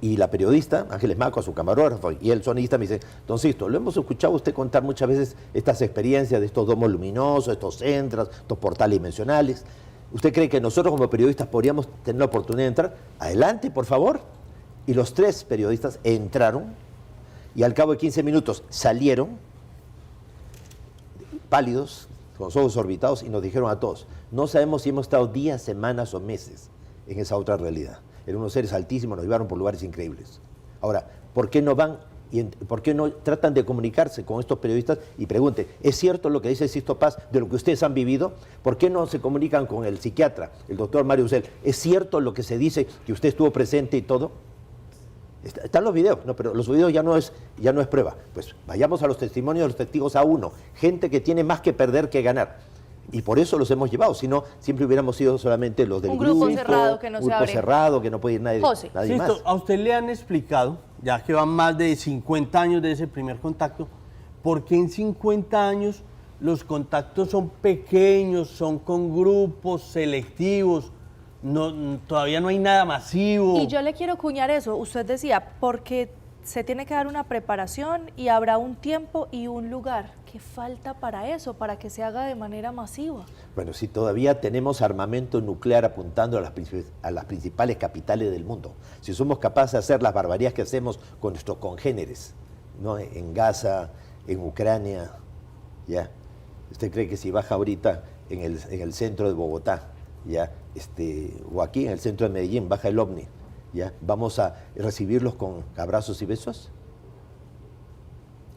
Y la periodista, Ángeles Macua, su camarógrafo, y el sonidista me dice, don Sixto, lo hemos escuchado usted contar muchas veces estas experiencias de estos domos luminosos, estos Sendras, estos portales dimensionales. ¿Usted cree que nosotros como periodistas podríamos tener la oportunidad de entrar? Adelante, por favor. Y los 3 periodistas entraron y al cabo de 15 minutos salieron pálidos, con los ojos orbitados, y nos dijeron a todos, no sabemos si hemos estado días, semanas o meses en esa otra realidad. Eran unos seres altísimos, nos llevaron por lugares increíbles. Ahora, ¿por qué no van y por qué no tratan de comunicarse con estos periodistas y pregunten, ¿es cierto lo que dice Sixto Paz de lo que ustedes han vivido? ¿Por qué no se comunican con el psiquiatra, el doctor Mario Ucel? ¿Es cierto lo que se dice que usted estuvo presente y todo? Están los videos, no, pero los videos ya no es prueba. Pues vayamos a los testimonios de los testigos A1, gente que tiene más que perder que ganar. Y por eso los hemos llevado, si no, siempre hubiéramos sido solamente los del Un grupo cerrado que no se grupo abre. cerrado, que no puede ir nadie, José. nadie más. Listo, a usted le han explicado, ya que van más de 50 años de ese primer contacto, ¿por qué en 50 años los contactos son pequeños, son con grupos selectivos, todavía no hay nada masivo? Y yo le quiero cuñar eso. Usted decía, porque se tiene que dar una preparación y habrá un tiempo y un lugar. ¿Qué falta para eso, para que se haga de manera masiva? Bueno, si todavía tenemos armamento nuclear apuntando a las principales capitales del mundo, si somos capaces de hacer las barbaridades que hacemos con nuestros congéneres, ¿no? En Gaza, en Ucrania, ¿ya? ¿Usted cree que si baja ahorita en el centro de Bogotá, ¿ya? O aquí en el centro de Medellín, baja el OVNI, ¿ya? ¿Vamos a recibirlos con abrazos y besos?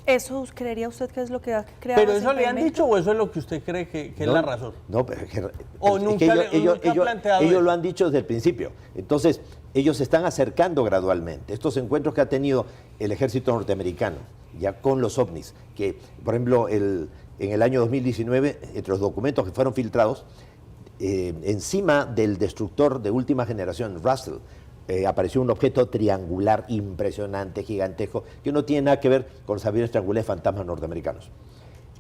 ¿Eso creería usted que es lo que ha creado? ¿Pero ese eso le han impedimento? dicho o eso es lo que usted cree que es la razón? No, pero ¿O es nunca que nunca ha planteado ellos eso? lo han dicho desde el principio. Entonces, ellos se están acercando gradualmente. Estos encuentros que ha tenido el ejército norteamericano, ya con los ovnis, que, por ejemplo, en el año 2019, entre los documentos que fueron filtrados, encima del destructor de última generación, Russell, apareció un objeto triangular impresionante, gigantesco, que no tiene nada que ver con los aviones triangulares fantasmas norteamericanos.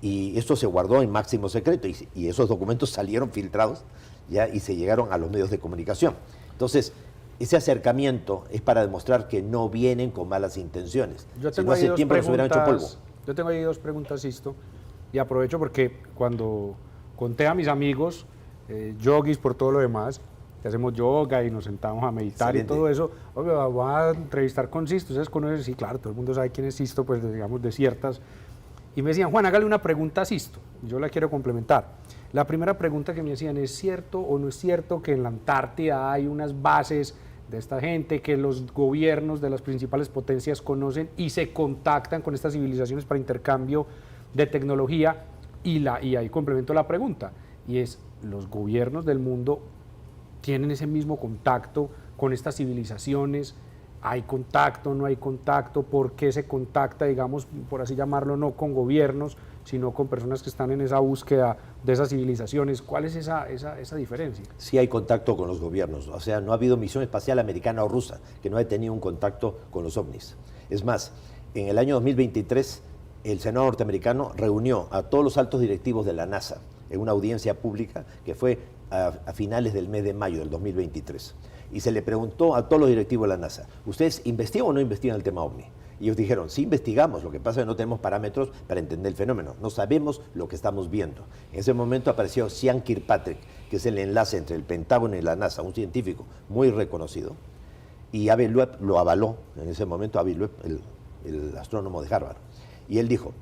Y esto se guardó en máximo secreto y esos documentos salieron filtrados, ¿ya? Y se llegaron a los medios de comunicación. Entonces, ese acercamiento es para demostrar que no vienen con malas intenciones. Yo Si tengo no, ahí hace dos tiempo nos hubieran hecho polvo. Yo tengo ahí dos preguntas, Sisto, y aprovecho porque cuando conté a mis amigos, yogis por todo lo demás, que hacemos yoga y nos sentamos a meditar Excelente. y todo eso, oiga, voy a entrevistar con Sisto, ¿ustedes conocen? Sí, claro, todo el mundo sabe quién es Sisto, pues digamos de ciertas. Y me decían, Juan, hágale una pregunta a Sisto, yo la quiero complementar. La primera pregunta que me hacían, ¿es cierto o no es cierto que en la Antártida hay unas bases de esta gente que los gobiernos de las principales potencias conocen y se contactan con estas civilizaciones para intercambio de tecnología? Y ahí complemento la pregunta, y es, ¿los gobiernos del mundo tienen ese mismo contacto con estas civilizaciones? ¿Hay contacto, no hay contacto? ¿Por qué se contacta, digamos, por así llamarlo, no con gobiernos, sino con personas que están en esa búsqueda de esas civilizaciones? ¿Cuál es esa diferencia? Sí hay contacto con los gobiernos, o sea, no ha habido misión espacial americana o rusa que no haya tenido un contacto con los ovnis. Es más, en el año 2023, el Senado norteamericano reunió a todos los altos directivos de la NASA en una audiencia pública que fue a finales del mes de mayo del 2023. Y se le preguntó a todos los directivos de la NASA, ¿ustedes investigan o no investigan el tema OVNI? Y ellos dijeron, sí investigamos, lo que pasa es que no tenemos parámetros para entender el fenómeno, no sabemos lo que estamos viendo. En ese momento apareció Sean Kirkpatrick, que es el enlace entre el Pentágono y la NASA, un científico muy reconocido, y Avi Loeb lo avaló en ese momento, Avi Loeb, el astrónomo de Harvard. Y él dijo,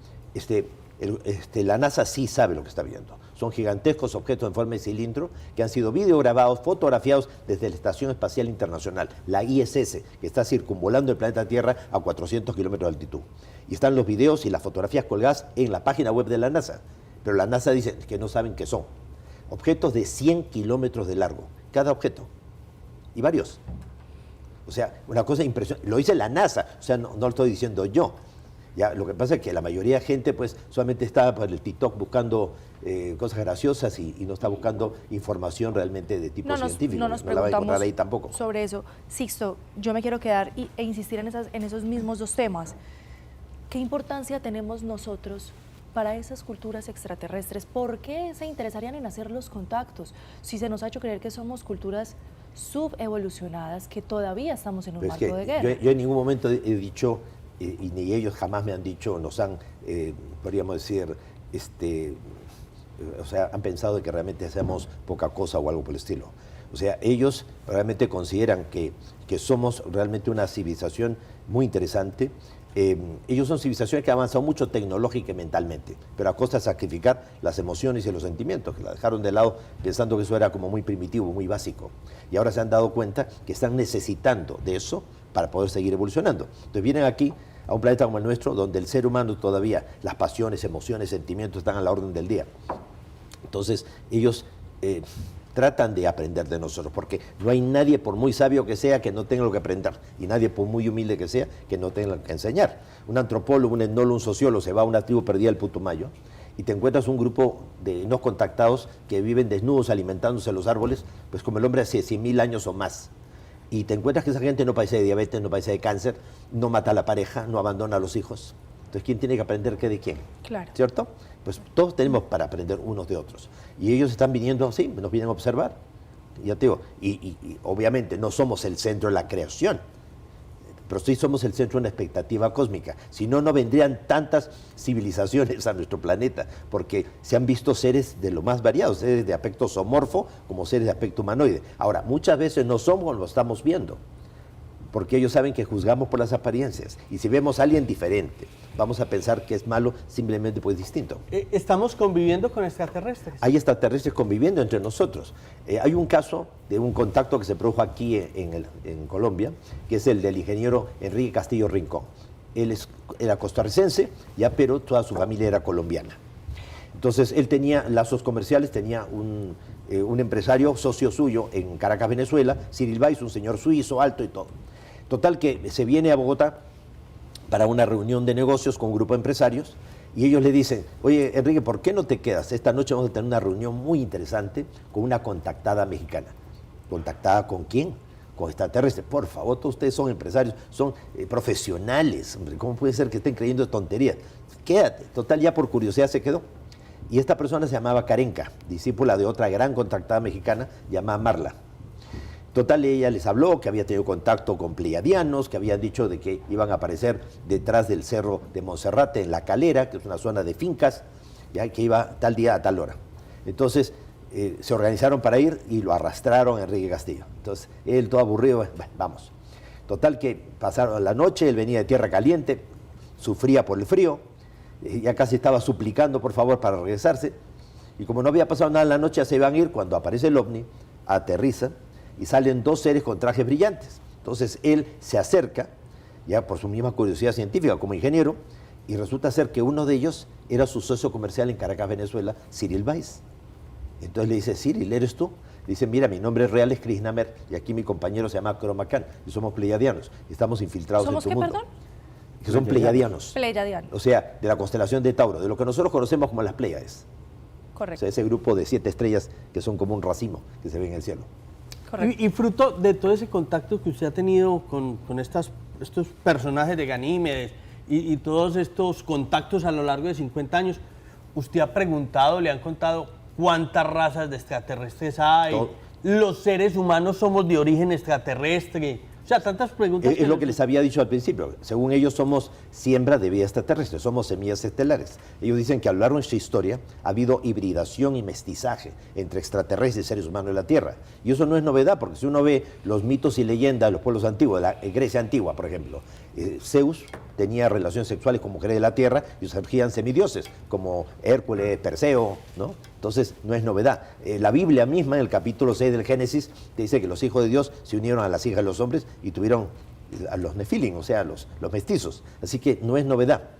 la NASA sí sabe lo que está viendo. Son gigantescos objetos en forma de cilindro que han sido videograbados, fotografiados desde la Estación Espacial Internacional, la ISS, que está circunvolando el planeta Tierra a 400 kilómetros de altitud. Y están los videos y las fotografías colgadas en la página web de la NASA. Pero la NASA dice que no saben qué son. Objetos de 100 kilómetros de largo, cada objeto. Y varios. O sea, una cosa impresionante. Lo dice la NASA, o sea, no lo estoy diciendo yo. Ya, lo que pasa es que la mayoría de gente pues solamente está por el TikTok buscando cosas graciosas y no está buscando información realmente de tipo científico. No nos la va a encontrar preguntamos ahí tampoco. sobre eso. Sixto, yo me quiero quedar e insistir en esos mismos dos temas. ¿Qué importancia tenemos nosotros para esas culturas extraterrestres? ¿Por qué se interesarían en hacer los contactos? Si se nos ha hecho creer que somos culturas subevolucionadas, que todavía estamos en un Pero es marco que de guerra. yo en ningún momento he dicho, y ni ellos jamás me han dicho, nos han, podríamos decir, o sea, han pensado de que realmente hacemos poca cosa o algo por el estilo. O sea, ellos realmente consideran que somos realmente una civilización muy interesante. Ellos son civilizaciones que han avanzado mucho tecnológica y mentalmente, pero a costa de sacrificar las emociones y los sentimientos, que la dejaron de lado pensando que eso era como muy primitivo, muy básico. Y ahora se han dado cuenta que están necesitando de eso para poder seguir evolucionando. Entonces vienen aquí a un planeta como el nuestro, donde el ser humano todavía, las pasiones, emociones, sentimientos están a la orden del día. Entonces ellos tratan de aprender de nosotros, porque no hay nadie, por muy sabio que sea, que no tenga lo que aprender, y nadie, por muy humilde que sea, que no tenga lo que enseñar. Un antropólogo, un etnólogo, un sociólogo se va a una tribu perdida del Putumayo y te encuentras un grupo de no contactados que viven desnudos alimentándose en los árboles, pues como el hombre hace 100.000 años o más. Y te encuentras que esa gente no padece de diabetes, no padece de cáncer, no mata a la pareja, no abandona a los hijos. Entonces, ¿quién tiene que aprender qué de quién? Claro. ¿Cierto? Pues todos tenemos para aprender unos de otros. Y ellos están viniendo, sí, nos vienen a observar. Ya te digo, y obviamente no somos el centro de la creación, pero sí somos el centro de una expectativa cósmica. Si no, no vendrían tantas civilizaciones a nuestro planeta, porque se han visto seres de lo más variados, seres de aspecto zoomorfo como seres de aspecto humanoide. Ahora, muchas veces no somos, lo estamos viendo, porque ellos saben que juzgamos por las apariencias. Y si vemos a alguien diferente, vamos a pensar que es malo simplemente porque es distinto. ¿Estamos conviviendo con extraterrestres? Hay extraterrestres conviviendo entre nosotros. Hay un caso de un contacto que se produjo aquí en Colombia, que es el del ingeniero Enrique Castillo Rincón. Él era costarricense, ya, pero toda su familia era colombiana. Entonces, él tenía lazos comerciales, tenía un empresario socio suyo en Caracas, Venezuela, Cyril Weiss, un señor suizo, alto y todo. Total que se viene a Bogotá para una reunión de negocios con un grupo de empresarios y ellos le dicen, oye, Enrique, ¿por qué no te quedas? Esta noche vamos a tener una reunión muy interesante con una contactada mexicana. ¿Contactada con quién? Con extraterrestres. Por favor, todos ustedes son empresarios, son profesionales. Hombre, ¿cómo puede ser que estén creyendo tonterías? Quédate. Total, ya por curiosidad se quedó. Y esta persona se llamaba Karenka, discípula de otra gran contactada mexicana llamada Marla. Total, ella les habló que había tenido contacto con pleiadianos, que habían dicho de que iban a aparecer detrás del cerro de Monserrate, en La Calera, que es una zona de fincas, ya que iba tal día a tal hora. Entonces, se organizaron para ir y lo arrastraron a Enrique Castillo. Entonces, él todo aburrido, bueno, vamos. Total que pasaron la noche, él venía de tierra caliente, sufría por el frío, ya casi estaba suplicando por favor para regresarse, y como no había pasado nada en la noche, ya se iban a ir cuando aparece el ovni, aterriza, y salen dos seres con trajes brillantes. Entonces él se acerca, ya por su misma curiosidad científica como ingeniero, y resulta ser que uno de ellos era su socio comercial en Caracas, Venezuela, Cyril Weiss. Entonces le dice, Cyril, ¿eres tú? Le dice, mira, mi nombre real es Chris Namer, y aquí mi compañero se llama Cromacan, y somos pleiadianos, y estamos infiltrados en tu ¿Somos qué, mundo. perdón? Que son pleiadianos. Pleiadianos. O sea, de la constelación de Tauro, de lo que nosotros conocemos como las Pléyades. O Correcto. sea, ese grupo de 7 estrellas que son como un racimo que se ve en el cielo. Correcto. Y fruto de todo ese contacto que usted ha tenido con estos personajes de Ganímedes y todos estos contactos a lo largo de 50 años, ¿usted ha preguntado, le han contado cuántas razas de extraterrestres hay? ¿Los seres humanos somos de origen extraterrestre? O sea, tantas preguntas. Es lo que les había dicho al principio. Según ellos, somos siembra de vida extraterrestre, somos semillas estelares. Ellos dicen que a lo largo de nuestra historia ha habido hibridación y mestizaje entre extraterrestres y seres humanos en la Tierra. Y eso no es novedad, porque si uno ve los mitos y leyendas de los pueblos antiguos, de la Grecia antigua, por ejemplo, Zeus tenía relaciones sexuales con mujeres de la Tierra y surgían semidioses, como Hércules, Perseo, ¿no? Entonces, no es novedad. La Biblia misma, en el capítulo 6 del Génesis, te dice que los hijos de Dios se unieron a las hijas de los hombres y tuvieron a los nefilim, o sea, los mestizos. Así que no es novedad.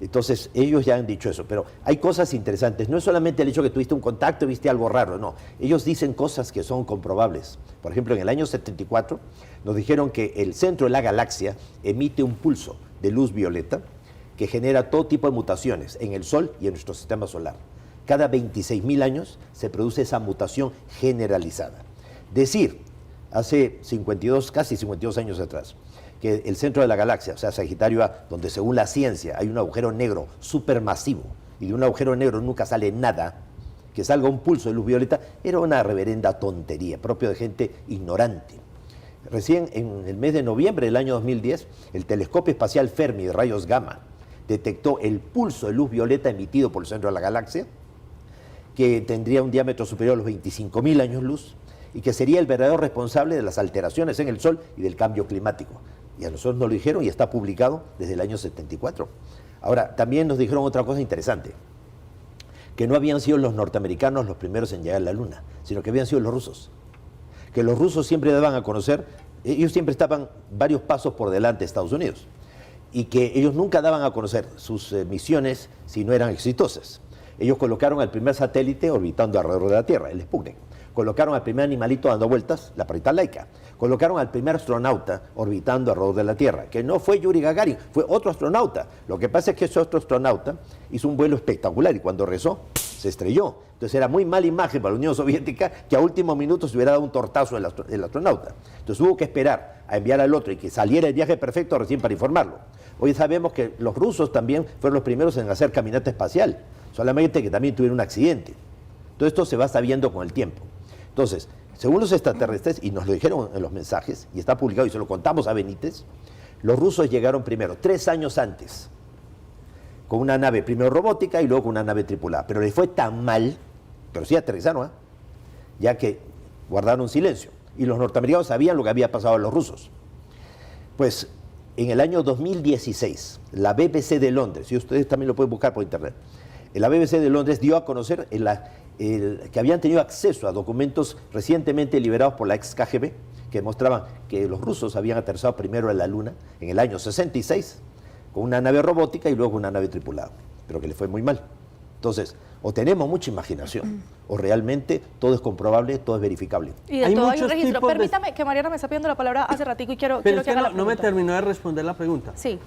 Entonces, ellos ya han dicho eso. Pero hay cosas interesantes. No es solamente el hecho que tuviste un contacto y viste algo raro, no. Ellos dicen cosas que son comprobables. Por ejemplo, en el año 74 nos dijeron que el centro de la galaxia emite un pulso de luz violeta que genera todo tipo de mutaciones en el Sol y en nuestro sistema solar. Cada 26.000 años se produce esa mutación generalizada. Decir, hace 52, casi 52 años atrás, que el centro de la galaxia, o sea, Sagitario A, donde según la ciencia hay un agujero negro supermasivo y de un agujero negro nunca sale nada, que salga un pulso de luz violeta, era una reverenda tontería, propio de gente ignorante. Recién en el mes de noviembre del año 2010, el telescopio espacial Fermi de rayos gamma detectó el pulso de luz violeta emitido por el centro de la galaxia, que tendría un diámetro superior a los 25.000 años luz y que sería el verdadero responsable de las alteraciones en el Sol y del cambio climático. Y a nosotros nos lo dijeron y está publicado desde el año 74. Ahora, también nos dijeron otra cosa interesante, que no habían sido los norteamericanos los primeros en llegar a la Luna, sino que habían sido los rusos. Que los rusos siempre daban a conocer, ellos siempre estaban varios pasos por delante de Estados Unidos, y que ellos nunca daban a conocer sus misiones si no eran exitosas. Ellos colocaron el primer satélite orbitando alrededor de la Tierra, el Sputnik. Colocaron al primer animalito dando vueltas, la perrita Laika. Colocaron al primer astronauta orbitando alrededor de la Tierra, que no fue Yuri Gagarin, fue otro astronauta. Lo que pasa es que ese otro astronauta hizo un vuelo espectacular y cuando regresó se estrelló. Entonces era muy mala imagen para la Unión Soviética que a último minuto se hubiera dado un tortazo el astronauta. Entonces hubo que esperar a enviar al otro y que saliera el viaje perfecto recién para informarlo. Hoy sabemos que los rusos también fueron los primeros en hacer caminata espacial, solamente que también tuvieron un accidente. Todo esto se va sabiendo con el tiempo. Entonces, según los extraterrestres, y nos lo dijeron en los mensajes, y está publicado y se lo contamos a Benítez, los rusos llegaron primero, 3 años antes, con una nave primero robótica y luego con una nave tripulada. Pero les fue tan mal, pero sí aterrizaron, ya que guardaron silencio. Y los norteamericanos sabían lo que había pasado a los rusos. Pues en el año 2016, la BBC de Londres, y ustedes también lo pueden buscar por internet, la BBC de Londres dio a conocer que habían tenido acceso a documentos recientemente liberados por la ex KGB, que mostraban que los rusos habían aterrizado primero en la Luna en el año 66, con una nave robótica y luego con una nave tripulada, pero que les fue muy mal. Entonces, o tenemos mucha imaginación, o realmente todo es comprobable, todo es verificable. Y de todo hay un registro. Permítame, que Mariana me está pidiendo la palabra hace ratico y quiero que haga la pregunta. No me terminó de responder la pregunta. Sí.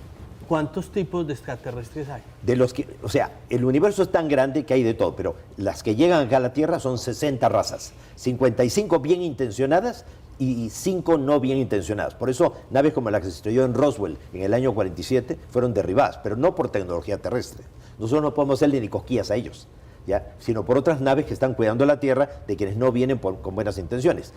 ¿Cuántos tipos de extraterrestres hay? De los que, o sea, el universo es tan grande que hay de todo, pero las que llegan acá a la Tierra son 60 razas, 55 bien intencionadas y 5 no bien intencionadas. Por eso naves como la que se estrelló en Roswell en el año 47 fueron derribadas, pero no por tecnología terrestre. Nosotros no podemos hacerle ni cosquillas a ellos, ¿ya? Sino por otras naves que están cuidando la Tierra de quienes no vienen con buenas intenciones.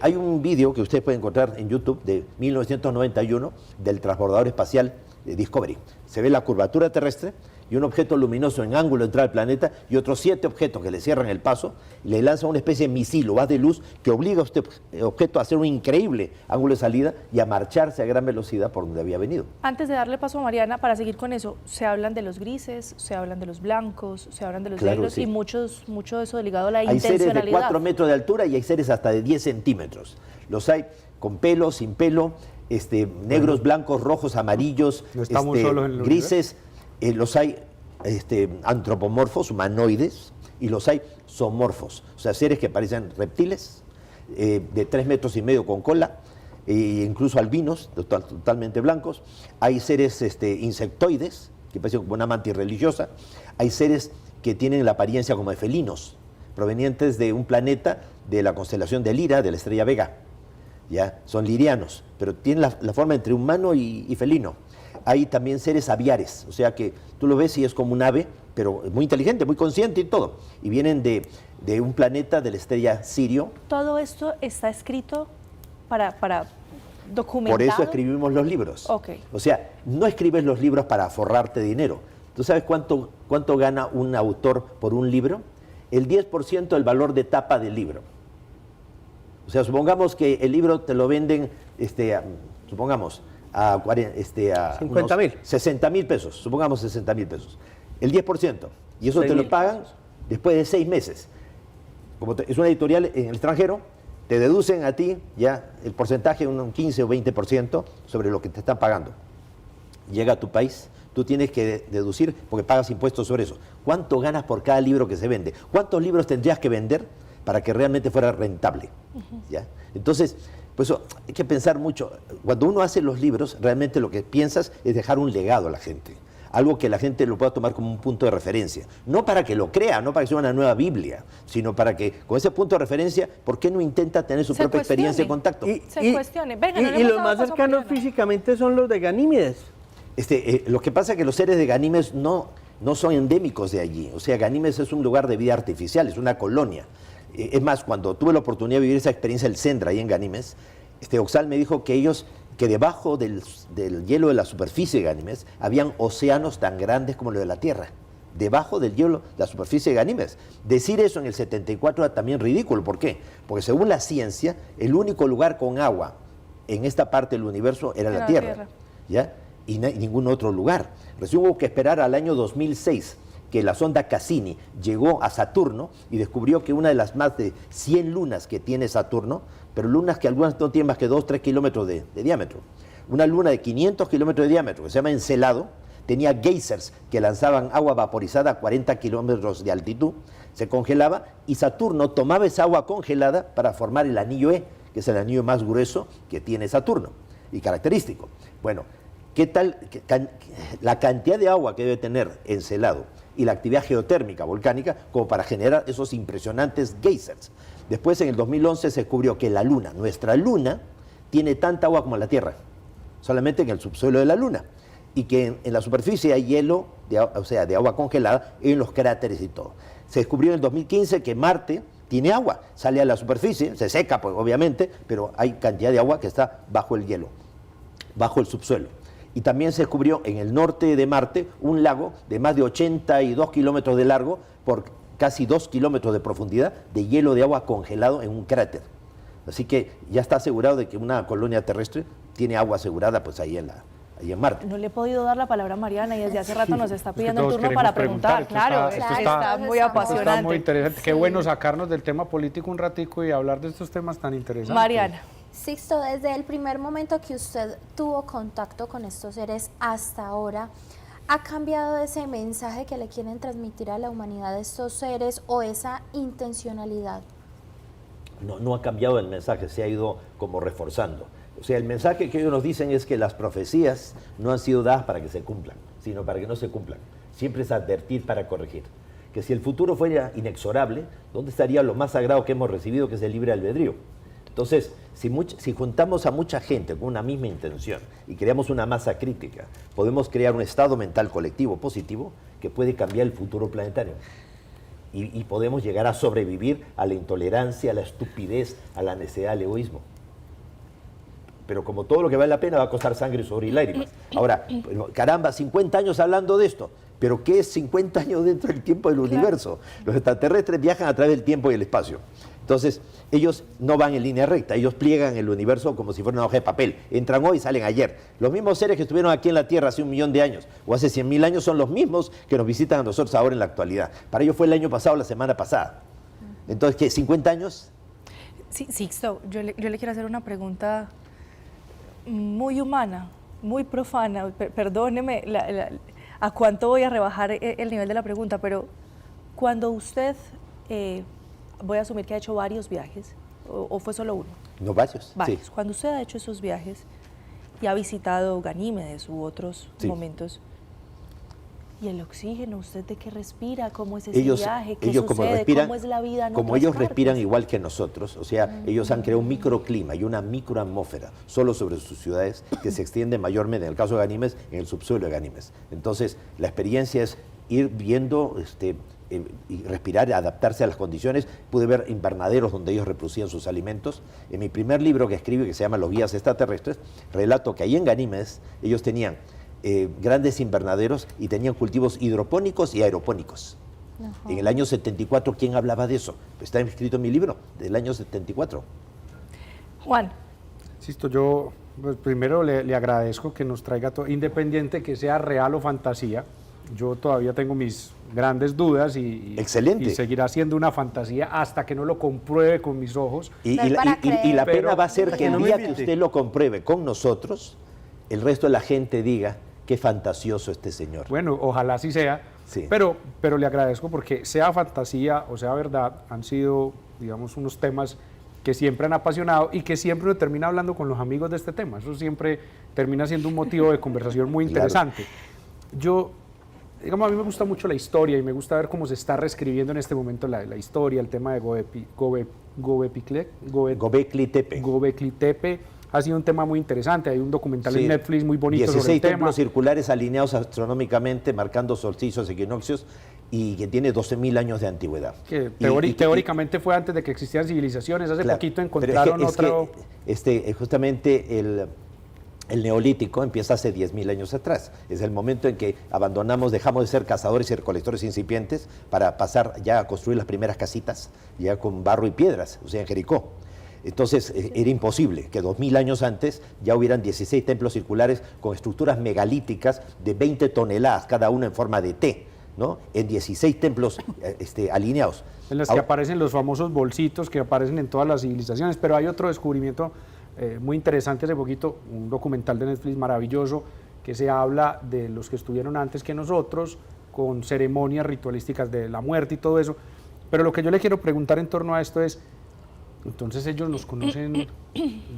Hay un vídeo que ustedes pueden encontrar en YouTube de 1991 del transbordador espacial Discovery. Se ve la curvatura terrestre y un objeto luminoso en ángulo de entrada al planeta y otros 7 objetos que le cierran el paso y le lanzan una especie de misil o haz de luz que obliga a este objeto a hacer un increíble ángulo de salida y a marcharse a gran velocidad por donde había venido. Antes de darle paso a Mariana, para seguir con eso, se hablan de los grises, se hablan de los blancos, se hablan de los negros, sí. Y mucho de eso ligado a la intencionalidad. Hay seres de 4 metros de altura y hay seres hasta de 10 centímetros. Los hay con pelo, sin pelo, negros, blancos, rojos, amarillos, no estamos solos en el grises, los hay antropomorfos, humanoides, y los hay zoomorfos, o sea, seres que parecen reptiles, de 3 metros y medio con cola, e incluso albinos, totalmente blancos. Hay seres insectoides, que parecen como una mantis religiosa. Hay seres que tienen la apariencia como de felinos, provenientes de un planeta de la constelación de Lira, de la estrella Vega. ¿Ya? Son lirianos, pero tienen la forma entre humano y felino. Hay también seres aviares, o sea que tú lo ves y es como un ave, pero muy inteligente, muy consciente y todo. Y vienen de un planeta de la estrella Sirio. Todo esto está escrito para documentar. Por eso escribimos los libros. Okay. O sea, no escribes los libros para forrarte dinero. ¿Tú sabes cuánto gana un autor por un libro? El 10% del valor de tapa del libro. O sea, supongamos que el libro te lo venden, supongamos, a 50,000. 60,000 pesos, supongamos 60,000 pesos. El 10%. Y eso te lo pagan después de 6 meses. Como es una editorial en el extranjero, te deducen a ti ya el porcentaje, un 15 o 20% sobre lo que te están pagando. Llega a tu país, tú tienes que deducir, porque pagas impuestos sobre eso. ¿Cuánto ganas por cada libro que se vende? ¿Cuántos libros tendrías que vender para que realmente fuera rentable? ¿Ya? Entonces, pues hay que pensar mucho. Cuando uno hace los libros, realmente lo que piensas es dejar un legado a la gente. Algo que la gente lo pueda tomar como un punto de referencia. No para que lo crea, no para que sea una nueva Biblia, sino para que con ese punto de referencia, ¿por qué no intenta tener su propia experiencia y contacto? Se cuestione. Venga, y los más cercanos físicamente son los de Ganímedes. Lo que pasa es que los seres de Ganímedes no son endémicos de allí. O sea, Ganímedes es un lugar de vida artificial, es una colonia. Es más, cuando tuve la oportunidad de vivir esa experiencia del Sendra ahí en Ganímedes, Oxal me dijo que debajo del hielo de la superficie de Ganímedes habían océanos tan grandes como los de la Tierra. Debajo del hielo de la superficie de Ganímedes. Decir eso en el 74 era también ridículo. ¿Por qué? Porque según la ciencia, el único lugar con agua en esta parte del universo era la Tierra. ¿Ya? Y ningún otro lugar. Recién hubo que esperar al año 2006 que la sonda Cassini llegó a Saturno y descubrió que una de las más de 100 lunas que tiene Saturno, pero lunas que algunas no tienen más que 2-3 kilómetros de diámetro, una luna de 500 kilómetros de diámetro, que se llama Encelado, tenía geysers que lanzaban agua vaporizada a 40 kilómetros de altitud, se congelaba y Saturno tomaba esa agua congelada para formar el anillo E, que es el anillo más grueso que tiene Saturno y característico. Bueno, ¿qué tal la cantidad de agua que debe tener Encelado y la actividad geotérmica volcánica como para generar esos impresionantes geysers? Después, en el 2011, se descubrió que la Luna, nuestra Luna, tiene tanta agua como la Tierra, solamente en el subsuelo de la Luna, y que en la superficie hay hielo, o sea, de agua congelada en los cráteres y todo. Se descubrió en el 2015 que Marte tiene agua, sale a la superficie, se seca, pues, obviamente, pero hay cantidad de agua que está bajo el hielo, bajo el subsuelo. Y también se descubrió en el norte de Marte un lago de más de 82 kilómetros de largo por casi 2 kilómetros de profundidad de hielo de agua congelado en un cráter. Así que ya está asegurado de que una colonia terrestre tiene agua asegurada pues ahí en Marte. No le he podido dar la palabra a Mariana y desde hace rato nos está pidiendo el todos turno queremos para preguntar. Claro, esto está muy apasionante. Está muy interesante. Sí. Qué bueno sacarnos del tema político un ratico y hablar de estos temas tan interesantes. Mariana. Sixto, desde el primer momento que usted tuvo contacto con estos seres hasta ahora, ¿ha cambiado ese mensaje que le quieren transmitir a la humanidad estos seres o esa intencionalidad? No ha cambiado el mensaje, se ha ido como reforzando. O sea, el mensaje que ellos nos dicen es que las profecías no han sido dadas para que se cumplan, sino para que no se cumplan. Siempre es advertir para corregir. Que si el futuro fuera inexorable, ¿dónde estaría lo más sagrado que hemos recibido, que es el libre albedrío? Entonces, si juntamos a mucha gente con una misma intención y creamos una masa crítica, podemos crear un estado mental colectivo positivo que puede cambiar el futuro planetario. Y podemos llegar a sobrevivir a la intolerancia, a la estupidez, a la necedad, al egoísmo. Pero como todo lo que vale la pena va a costar sangre, sudor y lágrimas. Ahora, caramba, 50 años hablando de esto. ¿Pero qué es 50 años dentro del tiempo del universo? Los extraterrestres viajan a través del tiempo y el espacio. Entonces, ellos no van en línea recta, ellos pliegan el universo como si fuera una hoja de papel. Entran hoy y salen ayer. Los mismos seres que estuvieron aquí en la Tierra hace 1 millón de años o hace 100.000 años son los mismos que nos visitan a nosotros ahora en la actualidad. Para ellos fue el año pasado, la semana pasada. Entonces, ¿qué? ¿50 años? Sí, Sixto, yo le quiero hacer una pregunta muy humana, muy profana. Perdóneme a cuánto voy a rebajar el nivel de la pregunta, pero cuando usted... voy a asumir que ha hecho varios viajes, o fue solo uno. No, varios. Varios. Sí. Cuando usted ha hecho esos viajes y ha visitado Ganímedes u otros Sí. momentos, ¿y el oxígeno? ¿Usted de qué respira? ¿Cómo es ese viaje? ¿Qué ellos sucede? ¿Cómo es la vida en como otras ellos partes? respiran igual que nosotros, o sea, ellos han creado un microclima y una microatmósfera solo sobre sus ciudades que se extiende mayormente, en el caso de Ganímedes, en el subsuelo de Ganímedes. Entonces, la experiencia es ir viendo y respirar, adaptarse a las condiciones. Pude ver invernaderos donde ellos reproducían sus alimentos. En mi primer libro que escribo, que se llama Los guías extraterrestres, relato que ahí en Ganímedes ellos tenían grandes invernaderos y tenían cultivos hidropónicos y aeropónicos. Ajá. En el año 74, ¿quién hablaba de eso? Está escrito en mi libro, del año 74. Juan, Insisto, yo pues, primero le agradezco que nos traiga todo, independiente que sea real o fantasía. Yo todavía tengo mis grandes dudas y Excelente. y seguirá siendo una fantasía hasta que no lo compruebe con mis ojos. Y No es para la creer. pena va a ser Pero que el no me día que miente. usted lo compruebe con nosotros, el resto de la gente diga qué fantasioso este señor. Bueno, ojalá así sea, Sí. pero le agradezco porque sea fantasía o sea verdad, han sido, digamos, unos temas que siempre han apasionado y que siempre uno termina hablando con los amigos de este tema. Eso siempre termina siendo un motivo de conversación muy Claro. interesante. Digamos, a mí me gusta mucho la historia y me gusta ver cómo se está reescribiendo en este momento la historia, el tema de Gobekli Tepe. Gobekli Tepe. Ha sido un tema muy interesante, hay un documental Sí. en Netflix muy bonito 16 sobre el tema. templos circulares alineados astronómicamente, marcando solsticios, equinoccios, y que tiene 12.000 años de antigüedad. Que Y- teóricamente fue antes de que existieran civilizaciones. Hace Claro, poquito pero encontraron es que otro... justamente el neolítico empieza hace 10.000 años atrás. Es el momento en que dejamos de ser cazadores y recolectores incipientes para pasar ya a construir las primeras casitas, ya con barro y piedras, o sea, en Jericó. Entonces, era imposible que 2.000 años antes ya hubieran 16 templos circulares con estructuras megalíticas de 20 toneladas, cada uno en forma de T, ¿no? En 16 templos alineados. En las que aparecen los famosos bolsitos que aparecen en todas las civilizaciones. Pero hay otro descubrimiento muy interesante hace poquito, un documental de Netflix maravilloso, que se habla de los que estuvieron antes que nosotros, con ceremonias ritualísticas de la muerte y todo eso. Pero lo que yo le quiero preguntar en torno a esto es, entonces ellos nos conocen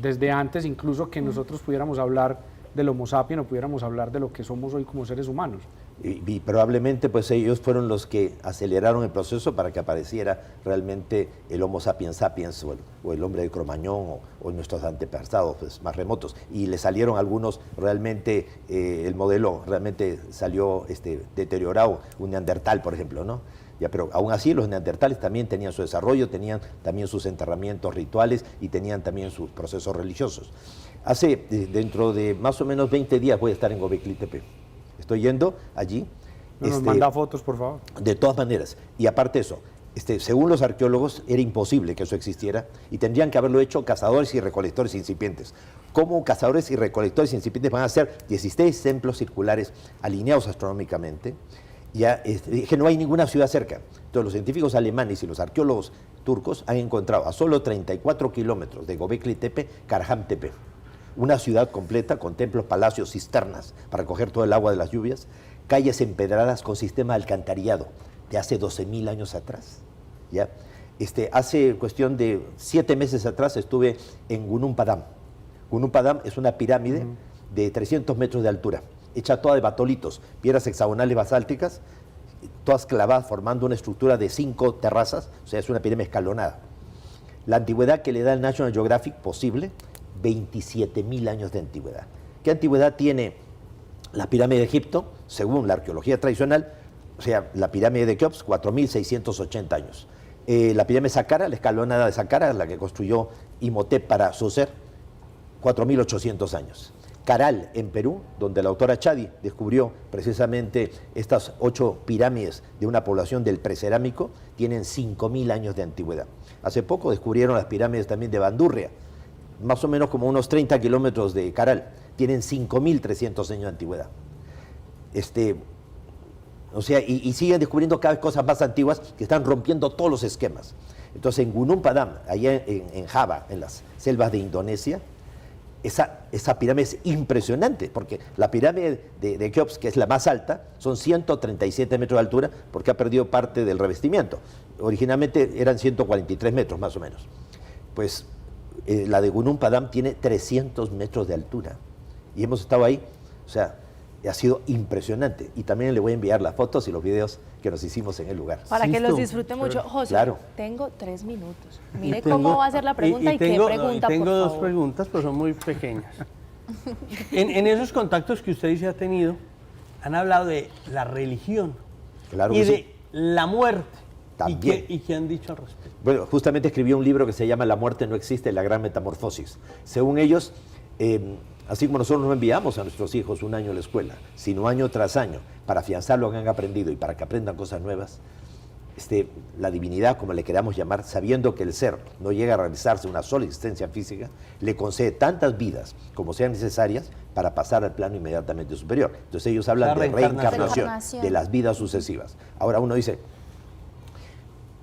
desde antes, incluso que nosotros pudiéramos hablar del Homo sapiens o pudiéramos hablar de lo que somos hoy como seres humanos. Y probablemente pues ellos fueron los que aceleraron el proceso para que apareciera realmente el Homo sapiens sapiens o el hombre de Cro-Magnon o nuestros antepasados pues, más remotos. Y le salieron algunos realmente, el modelo realmente salió deteriorado, un neandertal por ejemplo, ¿no? Ya, pero aún así los neandertales también tenían su desarrollo, tenían también sus enterramientos rituales y tenían también sus procesos religiosos. Dentro de más o menos 20 días voy a estar en Göbekli Tepe. Estoy yendo allí. Nos manda fotos, por favor. De todas maneras. Y aparte de eso, según los arqueólogos, era imposible que eso existiera y tendrían que haberlo hecho cazadores y recolectores incipientes. ¿Cómo cazadores y recolectores incipientes van a hacer 16 templos circulares alineados astronómicamente? Ya, que no hay ninguna ciudad cerca. Entonces los científicos alemanes y los arqueólogos turcos han encontrado a solo 34 kilómetros de Göbekli Tepe, Karahan Tepe, una ciudad completa con templos, palacios, cisternas para recoger todo el agua de las lluvias, calles empedradas con sistema de alcantarillado de hace 12.000 años atrás. ¿Ya? Hace cuestión de 7 meses atrás estuve en Gunung Padam. Gunung Padam es una pirámide de 300 metros de altura, hecha toda de batolitos, piedras hexagonales basálticas, todas clavadas formando una estructura de 5 terrazas, o sea, es una pirámide escalonada. La antigüedad que le da el National Geographic posible, 27.000 años de antigüedad. ¿Qué antigüedad tiene la pirámide de Egipto? Según la arqueología tradicional, o sea, la pirámide de Keops, 4.680 años. La pirámide de Saqqara, la escalonada de Saqqara, la que construyó Imhotep para Djoser, 4.800 años. Caral, en Perú, donde la autora Chadi descubrió precisamente estas 8 pirámides de una población del precerámico, tienen 5.000 años de antigüedad. Hace poco descubrieron las pirámides también de Bandurria, más o menos como unos 30 kilómetros de Caral, tienen 5.300 años de antigüedad. O sea, y siguen descubriendo cada vez cosas más antiguas que están rompiendo todos los esquemas. Entonces, en Gunung Padam, allá en Java, en las selvas de Indonesia, esa pirámide es impresionante, porque la pirámide de Keops, que es la más alta, son 137 metros de altura, porque ha perdido parte del revestimiento. Originalmente eran 143 metros, más o menos. Pues la de Gunung Padam tiene 300 metros de altura. Y hemos estado ahí, o sea, ha sido impresionante. Y también le voy a enviar las fotos y los videos que nos hicimos en el lugar. Para que los disfrute mucho. José, claro. Tengo 3 minutos. Mire cómo va a ser la pregunta y qué pregunta, tengo por dos favor. preguntas, pero son muy pequeñas. En esos contactos que usted dice ha tenido, han hablado de la religión Claro y que de sí. la muerte. También. ¿Y qué han dicho al respecto? Bueno, justamente escribí un libro que se llama La muerte no existe, la gran metamorfosis. Según ellos, así como nosotros no enviamos a nuestros hijos un año a la escuela, sino año tras año, para afianzar lo que han aprendido y para que aprendan cosas nuevas, la divinidad, como le queramos llamar, sabiendo que el ser no llega a realizarse una sola existencia física, le concede tantas vidas como sean necesarias para pasar al plano inmediatamente superior. Entonces ellos hablan de reencarnación, de las vidas sucesivas. Ahora uno dice,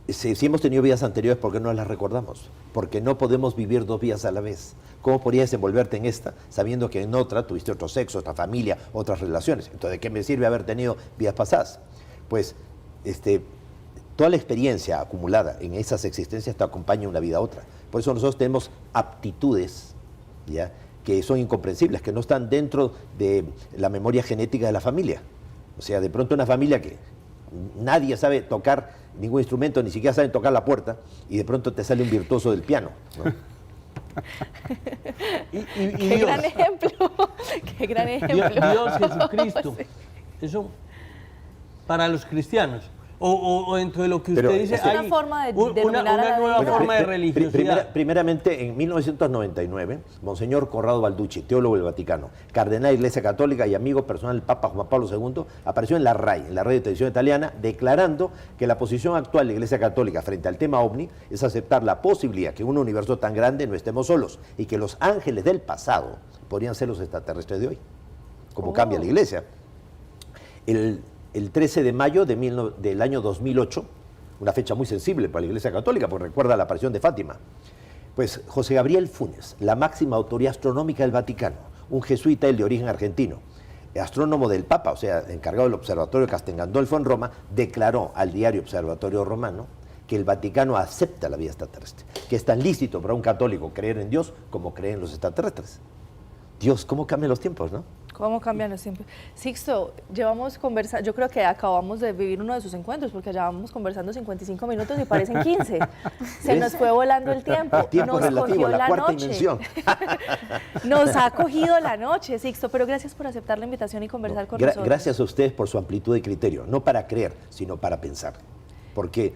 si hemos tenido vidas anteriores, ¿por qué no las recordamos? Porque no podemos vivir 2 vidas a la vez. ¿Cómo podrías desenvolverte en esta sabiendo que en otra tuviste otro sexo, otra familia, otras relaciones? Entonces, ¿de qué me sirve haber tenido vidas pasadas? Pues, toda la experiencia acumulada en esas existencias te acompaña una vida a otra. Por eso nosotros tenemos aptitudes, ¿ya?, que son incomprensibles, que no están dentro de la memoria genética de la familia. O sea, de pronto una familia que nadie sabe tocar ningún instrumento, ni siquiera saben tocar la puerta, y de pronto te sale un virtuoso del piano, ¿no? Qué gran ejemplo. Qué gran ejemplo. Dios, Jesucristo. Eso para los cristianos. O dentro de lo que usted dice, es una forma de denominar a la nueva divinidad. forma de religiosidad. Primeramente, en 1999, Monseñor Corrado Balducci, teólogo del Vaticano, cardenal de la Iglesia Católica y amigo personal del Papa Juan Pablo II, apareció en la RAI, en la radio de televisión italiana, declarando que la posición actual de la Iglesia Católica frente al tema OVNI es aceptar la posibilidad que en un universo tan grande no estemos solos y que los ángeles del pasado podrían ser los extraterrestres de hoy. Como cambia la Iglesia. El 13 de mayo del año 2008, una fecha muy sensible para la Iglesia Católica, porque recuerda la aparición de Fátima, pues José Gabriel Funes, la máxima autoridad astronómica del Vaticano, un jesuita de origen argentino, astrónomo del Papa, o sea, encargado del Observatorio Castel Gandolfo en Roma, declaró al diario Observatorio Romano que el Vaticano acepta la vida extraterrestre, que es tan lícito para un católico creer en Dios como creer en los extraterrestres. Dios, ¿cómo cambian los tiempos, no? ¿Cómo cambian los tiempos? Sixto, llevamos conversando, yo creo que acabamos de vivir uno de sus encuentros, porque llevamos conversando 55 minutos y parecen 15. Se nos fue volando el tiempo. El tiempo nos relativo, cogió la cuarta noche. dimensión. Nos ha cogido la noche, Sixto, pero gracias por aceptar la invitación y conversar con nosotros. Gracias a ustedes por su amplitud de criterio, no para creer, sino para pensar. Porque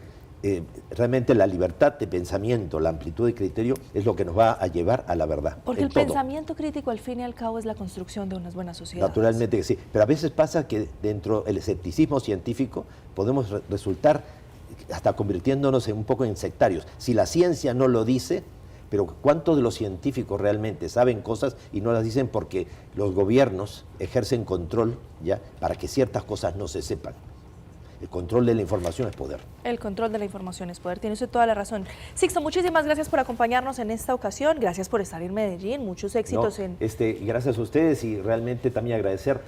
realmente la libertad de pensamiento, la amplitud de criterio es lo que nos va a llevar a la verdad. Porque en el todo. pensamiento crítico al fin y al cabo es la construcción de unas buenas sociedades. Naturalmente que sí, pero a veces pasa que dentro del escepticismo científico podemos resultar hasta convirtiéndonos un poco en sectarios. Si la ciencia no lo dice, pero ¿cuántos de los científicos realmente saben cosas y no las dicen porque los gobiernos ejercen control ya para que ciertas cosas no se sepan? El control de la información es poder. El control de la información es poder, tiene usted toda la razón. Sixto, muchísimas gracias por acompañarnos en esta ocasión, gracias por estar en Medellín, muchos éxitos en... Gracias a ustedes y realmente también agradecer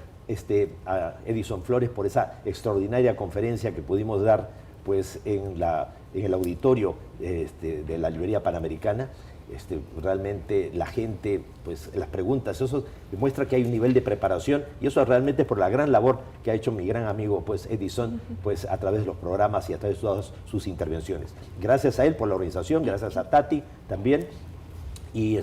a Edison Flores por esa extraordinaria conferencia que pudimos dar pues, en el auditorio de la Librería Panamericana. Realmente la gente, pues las preguntas, eso demuestra que hay un nivel de preparación y eso realmente es por la gran labor que ha hecho mi gran amigo pues Edison, pues a través de los programas y a través de todas sus intervenciones. Gracias a él por la organización, gracias a Tati también y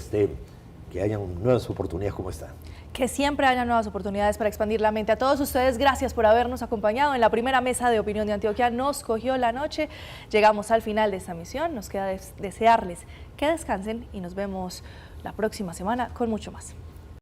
que hayan nuevas oportunidades como esta. Que siempre haya nuevas oportunidades para expandir la mente. A todos ustedes, gracias por habernos acompañado en la primera mesa de Opinión de Antioquia. Nos cogió la noche. Llegamos al final de esta misión. Nos queda desearles que descansen y nos vemos la próxima semana con mucho más.